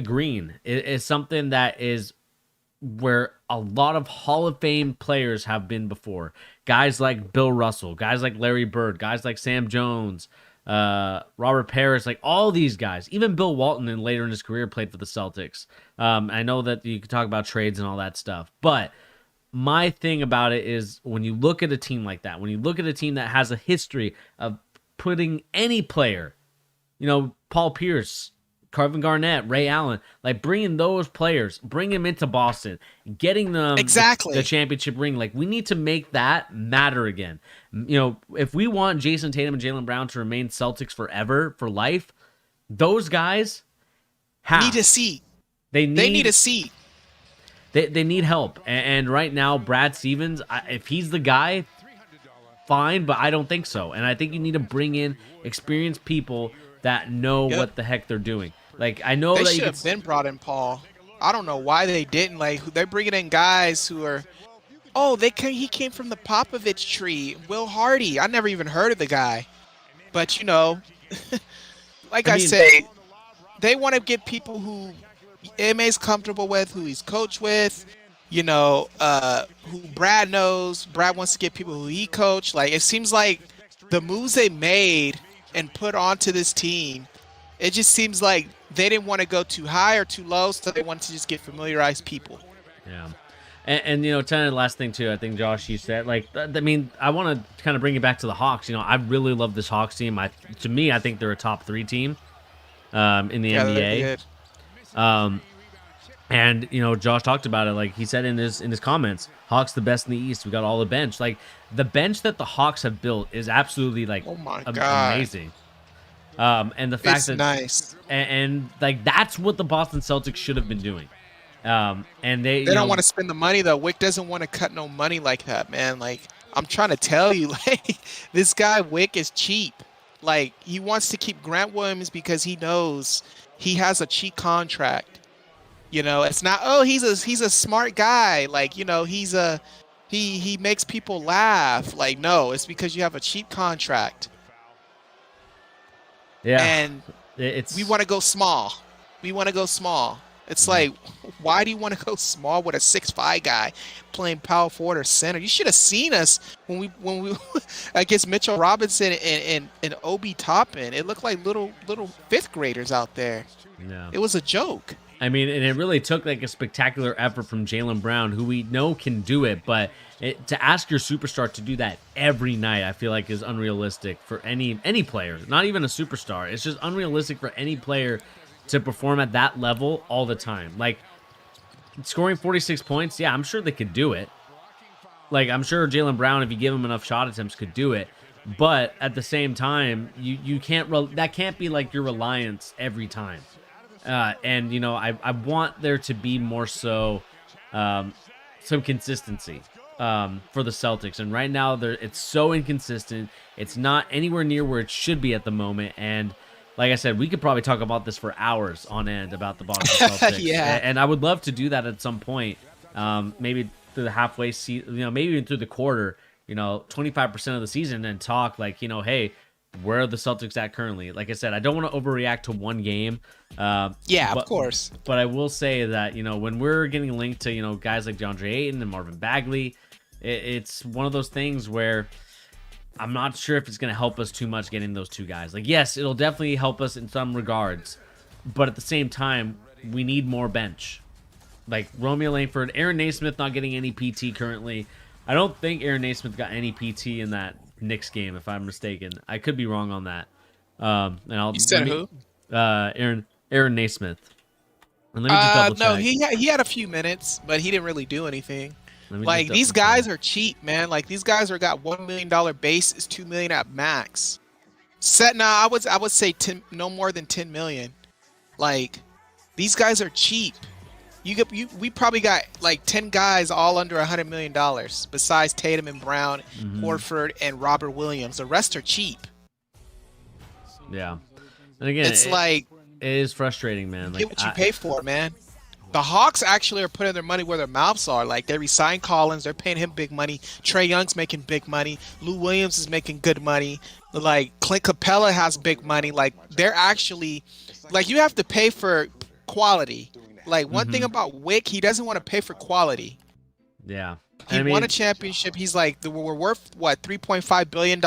green is something that is where a lot of Hall of Fame players have been before. Guys like Bill Russell, guys like Larry Bird, guys like Sam Jones, Robert Parrish, like all these guys. Even Bill Walton later in his career played for the Celtics. I know that you could talk about trades and all that stuff, but my thing about it is when you look at a team like that, when you look at a team that has a history of putting any player, Paul Pierce, Kevin Garnett, Ray Allen, like bringing those players, bring them into Boston, getting them exactly the championship ring. Like we need to make that matter again. If we want Jason Tatum and Jaylen Brown to remain Celtics forever, for life, those guys need a seat. They need a seat. They need help. And right now, Brad Stevens, if he's the guy, fine, but I don't think so. And I think you need to bring in experienced people that know what the heck they're doing. Like, I know they that should have been brought in Paul. I don't know why they didn't. Like, they're bringing in guys who are, he came from the Popovich tree. Will Hardy. I never even heard of the guy. But, like I say, they want to get people who MA's comfortable with, who he's coached with, who Brad knows. Brad wants to get people who he coached. Like, it seems like the moves they made and put onto this team, it just seems like they didn't want to go too high or too low, so they wanted to just get familiarized people. Yeah. And kind of the last thing, too, I think, Josh, you said, like, I mean, I want to kind of bring it back to the Hawks. I really love this Hawks team. To me, I think they're a top 3 team in the NBA. And Josh talked about it, like he said in his comments, Hawks the best in the East. We got all the bench. Like the bench that the Hawks have built is absolutely like amazing. And the fact that nice and like that's what the Boston Celtics should have been doing. And they don't want to spend the money though. Wick doesn't want to cut no money like that, man. Like I'm trying to tell you, like this guy Wick is cheap. Like he wants to keep Grant Williams because he knows he has a cheap contract. It's not, he's a smart guy. Like, he's He makes people laugh. Like, no, it's because you have a cheap contract. Yeah, And we it's want to go small. We want to go small. It's like, why do you want to go small with a 6'5" guy playing power forward or center? You should have seen us when we against Mitchell Robinson and Obi Toppin. It looked like little fifth graders out there. yeah. It was a joke. I mean, and it really took like a spectacular effort from Jaylen Brown, who we know can do it, but to ask your superstar to do that every night, I feel like is unrealistic for any player, not even a superstar. It's just unrealistic for any player to perform at that level all the time. Like, scoring 46 points, yeah, I'm sure they could do it. Like, I'm sure Jaylen Brown, if you give him enough shot attempts, could do it. But at the same time, you can't that can't be like your reliance every time. And you know, I want there to be more so some consistency for the Celtics. And right now, it's so inconsistent. It's not anywhere near where it should be at the moment. And like I said, we could probably talk about this for hours on end about the Boston Celtics. Yeah. And I would love to do that at some point. Maybe through the halfway season, you know, maybe even through the quarter, you know, 25% of the season, and talk like, you know, hey, where are the Celtics at currently? Like I said, I don't want to overreact to one game. Yeah, of course. But I will say that, you know, when we're getting linked to, you know, guys like DeAndre Ayton and Marvin Bagley, it's one of those things where I'm not sure if it's going to help us too much getting those two guys. Like, yes, it'll definitely help us in some regards, but at the same time, we need more bench. Like Romeo Langford, Aaron Naismith not getting any PT currently. I don't think Aaron Naismith got any PT in that Knicks game, if I'm mistaken. I could be wrong on that. You said who? Aaron Naismith. And let me just double check. No, he had a few minutes, but he didn't really do anything. Like, these double check. guys are cheap, man. Like, these guys got $1 million base, is $2 million at max. I would say no more than $10 million. Like, these guys are cheap. We probably got like 10 guys all under $100 million besides Tatum and Brown, Horford, and Robert Williams. The rest are cheap. Yeah, and again, It's like, it is frustrating, man. Like, get what you pay for, man. The Hawks actually are putting their money where their mouths are. Like, they re-signed Collins, they're paying him big money. Trae Young's making big money. Lou Williams is making good money. Like, Clint Capella has big money. Like, they're actually, like, you have to pay for quality. Like, one thing about Wick, he doesn't want to pay for quality. Yeah. He won a championship. He's like, we're worth, what, $3.5 billion.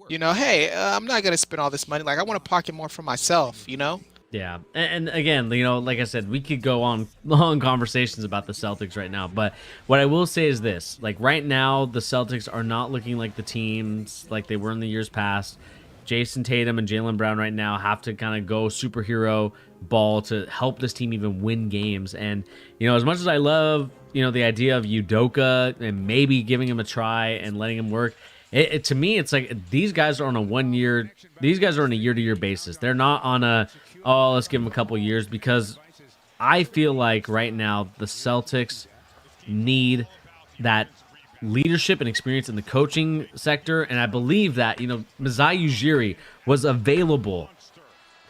You know, hey, I'm not going to spend all this money. Like, I want to pocket more for myself, you know? Yeah. And again, you know, like I said, we could go on long conversations about the Celtics right now. But what I will say is this. Like, right now, the Celtics are not looking like the teams like they were in the years past. Jason Tatum and Jaylen Brown right now have to kind of go superhero ball to help this team even win games. And, you know, as much as I love, you know, the idea of Udoka and maybe giving him a try and letting him work, to me, it's like these guys are on a year-to-year basis. They're not on let's give them a couple years, because I feel like right now the Celtics need that leadership and experience in the coaching sector. And I believe that, you know, Masai Ujiri was available.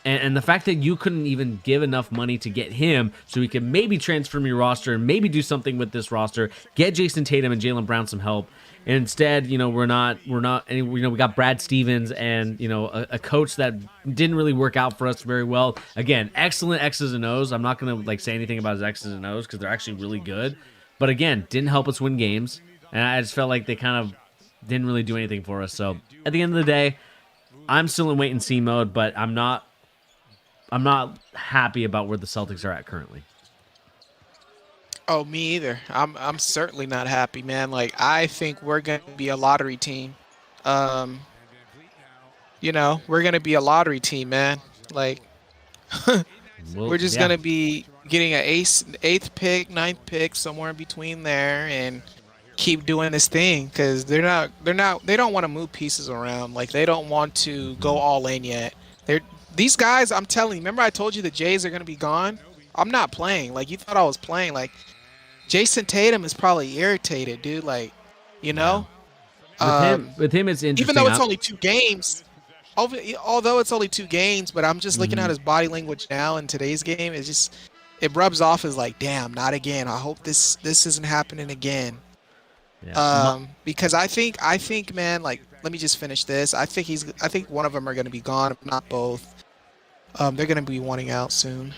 And the fact that you couldn't even give enough money to get him so he could maybe transform your roster and maybe do something with this roster, get Jason Tatum and Jaylen Brown some help. And instead, you know, we're not, you know, we got Brad Stevens and, you know, a coach that didn't really work out for us very well. Again, excellent X's and O's. I'm not going to like say anything about his X's and O's because they're actually really good. But again, didn't help us win games. And I just felt like they kind of didn't really do anything for us. So at the end of the day, I'm still in wait and see mode, but I'm not happy about where the Celtics are at currently. Oh, me either. I'm certainly not happy, man. Like, I think we're going to be a lottery team. You know, we're going to be a lottery team, man. Like, we're just going to be getting an eighth pick, ninth pick, somewhere in between there, and keep doing this thing, because they don't want to move pieces around. Like, they don't want to go all in yet. These guys, I'm telling you, remember I told you the Jays are going to be gone? I'm not playing. Like, you thought I was playing. Like, Jason Tatum is probably irritated, dude. Like, you know? With him, it's interesting. Even though it's only 2 games. Although it's only 2 games, but I'm just looking at his body language now in today's game. It rubs off as like, damn, not again. I hope this isn't happening again. Yeah. Because I think, man, like, let me just finish this. I think one of them are going to be gone, if not both. They're going to be wanting out soon.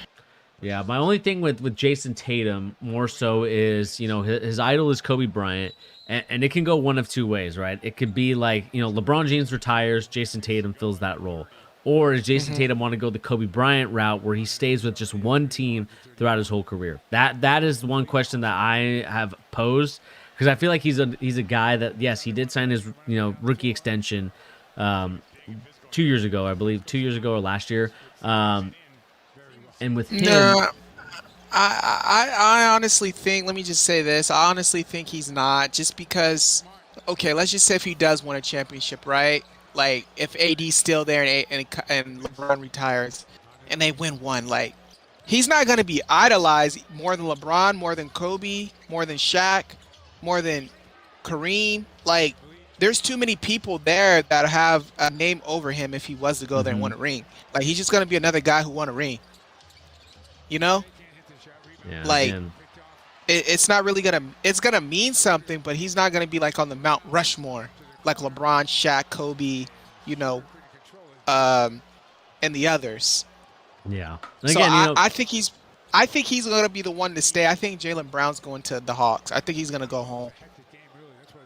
Yeah, my only thing with Jason Tatum more so is, his idol is Kobe Bryant, and it can go one of two ways, right? It could be like, LeBron James retires, Jason Tatum fills that role. Or does Jason Hmm. Tatum want to go the Kobe Bryant route where he stays with just one team throughout his whole career? That is one question that I have posed, because I feel like he's a guy that, yes, he did sign his, rookie extension um 2 years ago, I believe, 2 years ago or last year. And with him, No, I honestly think, let me just say this. I honestly think he's not, just because, okay, let's just say if he does win a championship, right? Like, if AD's still there and LeBron retires and they win one, like, he's not going to be idolized more than LeBron, more than Kobe, more than Shaq, more than Kareem. Like, there's too many people there that have a name over him if he was to go there and win mhm, a ring. Like, he's just going to be another guy who won a ring, you know? yeah, Like, again, it's not really gonna, it's gonna mean something, but he's not gonna be like on the Mount Rushmore like LeBron, Shaq, Kobe, you know, um, and the others. yeah. And So again, I think he's gonna be the one to stay. I think Jalen Brown's going to the Hawks. I think he's gonna go home.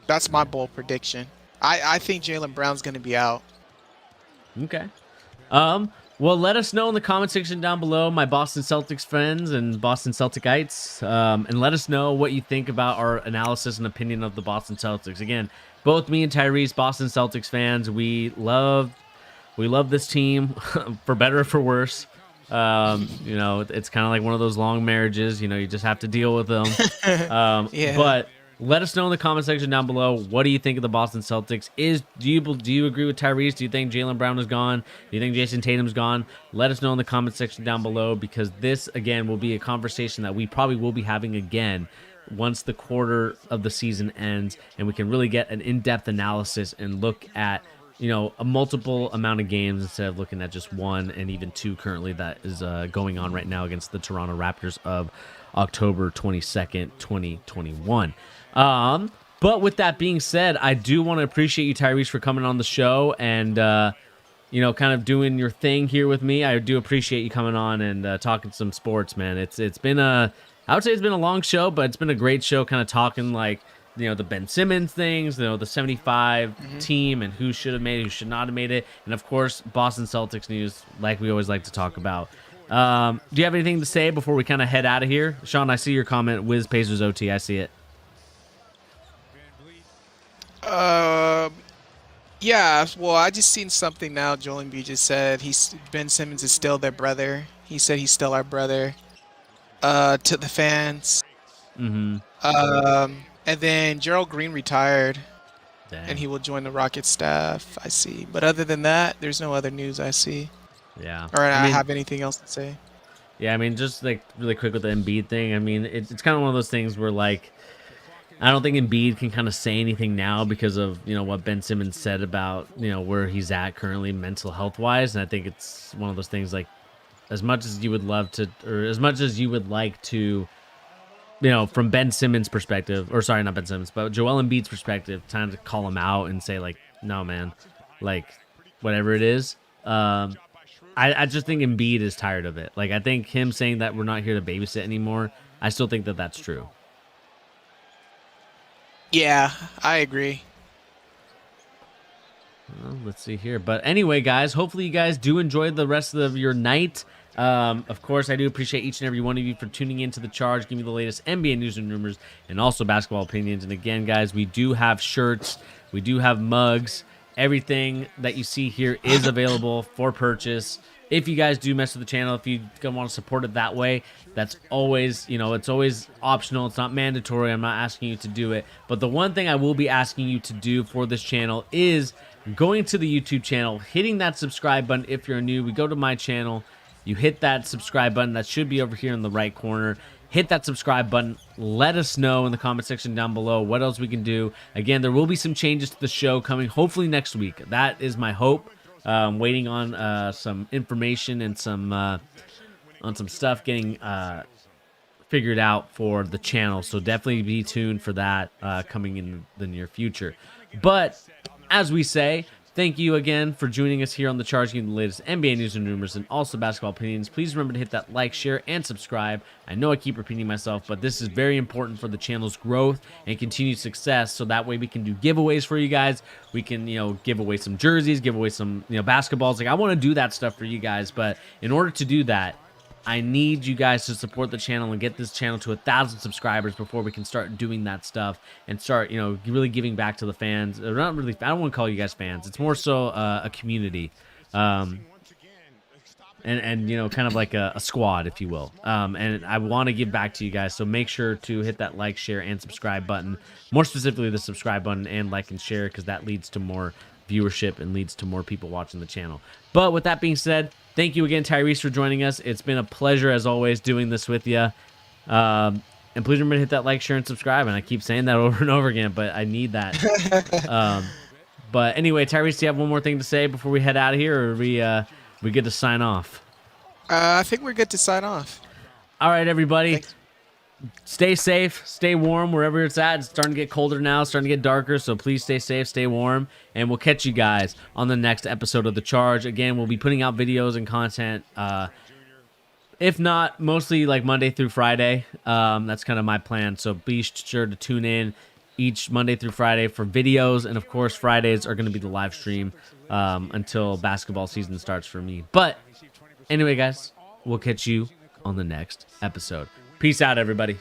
That's my bold prediction. I think Jalen Brown's gonna be out. okay. Well, let us know in the comment section down below, my Boston Celtics friends and Boston Celticites, and let us know what you think about our analysis and opinion of the Boston Celtics. Again, both me and Tyrese, Boston Celtics fans, we love this team for better or for worse. It's kind of like one of those long marriages. You just have to deal with them. Yeah. But let us know in the comment section down below. What do you think of the Boston Celtics? Do you agree with Tyrese? Do you think Jalen Brown is gone? Do you think Jason Tatum's gone? Let us know in the comment section down below, because this again will be a conversation that we probably will be having again once the quarter of the season ends, and we can really get an in-depth analysis and look at a multiple amount of games instead of looking at just one and even two currently that is going on right now against the Toronto Raptors of October 22nd, 2021. But with that being said, I do want to appreciate you, Tyrese, for coming on the show and, kind of doing your thing here with me. I do appreciate you coming on and talking some sports, man. It's been I would say it's been a long show, but it's been a great show kind of talking like, the Ben Simmons things, the 75 Hmm. team and who should have made it, who should not have made it. And of course, Boston Celtics news, like we always like to talk about. Do you have anything to say before we kind of head out of here? Sean, I see your comment, Wiz Pacers OT. I see it. Um. Yeah. Well, I just seen something now. Joel Embiid just said Ben Simmons is still their brother. He said he's still our brother. To the fans. Mm-hmm. And then Gerald Green retired, and Dang. he will join the Rockets staff. I see. But other than that, there's no other news I see, Yeah. or I I mean, have anything else to say. yeah, I mean, just like really quick with the Embiid thing. I mean, it's kind of one of those things where like I don't think Embiid can kind of say anything now because of what Ben Simmons said about where he's at currently mental health wise, and I think it's one of those things like as much as you would love to, or as much as you would like to, from Ben Simmons' perspective, or sorry, not Ben Simmons, but Joel Embiid's perspective, time to call him out and say like, no, man, like whatever it is. I just think Embiid is tired of it. Like I think him saying that we're not here to babysit anymore, I still think that that's true. Yeah, I agree. Well, let's see here. But anyway, guys, hopefully you guys do enjoy the rest of your night. Of course, I do appreciate each and every one of you for tuning into The Charge, giving me the latest NBA news and rumors, and also basketball opinions. And again, guys, we do have shirts. We do have mugs. Everything that you see here is available for purchase. If you guys do mess with the channel, if you want to support it that way, that's always, it's always optional. It's not mandatory. I'm not asking you to do it. But the one thing I will be asking you to do for this channel is going to the YouTube channel, hitting that subscribe button if you're new. We go to my channel. You hit that subscribe button. That should be over here in the right corner. Hit that subscribe button. Let us know in the comment section down below what else we can do. Again, there will be some changes to the show coming hopefully next week. That is my hope. Waiting on some information and some on some stuff getting figured out for the channel. So definitely be tuned for that coming in the near future. But as we say, thank you again for joining us here on The Charge, getting the latest NBA news and rumors and also basketball opinions. Please remember to hit that like, share, and subscribe. I know I keep repeating myself, but this is very important for the channel's growth and continued success, so that way we can do giveaways for you guys. We can, give away some jerseys, give away some, basketballs. Like, I want to do that stuff for you guys, but in order to do that, I need you guys to support the channel and get this channel to 1,000 subscribers before we can start doing that stuff and start, really giving back to the fans. Not really, I don't want to call you guys fans. It's more so a community, and kind of like a squad, if you will. And I want to give back to you guys, so make sure to hit that like, share, and subscribe button. More specifically, the subscribe button and like and share, because that leads to more viewership and leads to more people watching the channel. But with that being said, thank you again, Tyrese, for joining us. It's been a pleasure, as always, doing this with you. And please remember to hit that like, share, and subscribe. And I keep saying that over and over again, but I need that. But anyway, Tyrese, do you have one more thing to say before we head out of here, or are we good to sign off? I think we're good to sign off. All right, everybody. Thanks. Stay safe, stay warm wherever it's at. It's starting to get colder now, it's starting to get darker, so please stay safe, stay warm, and we'll catch you guys on the next episode of The Charge. Again, we'll be putting out videos and content, if not, mostly like Monday through Friday. That's kind of my plan, so be sure to tune in each Monday through Friday for videos, and of course, Fridays are going to be the live stream until basketball season starts for me. But anyway, guys, we'll catch you on the next episode. Peace out, everybody.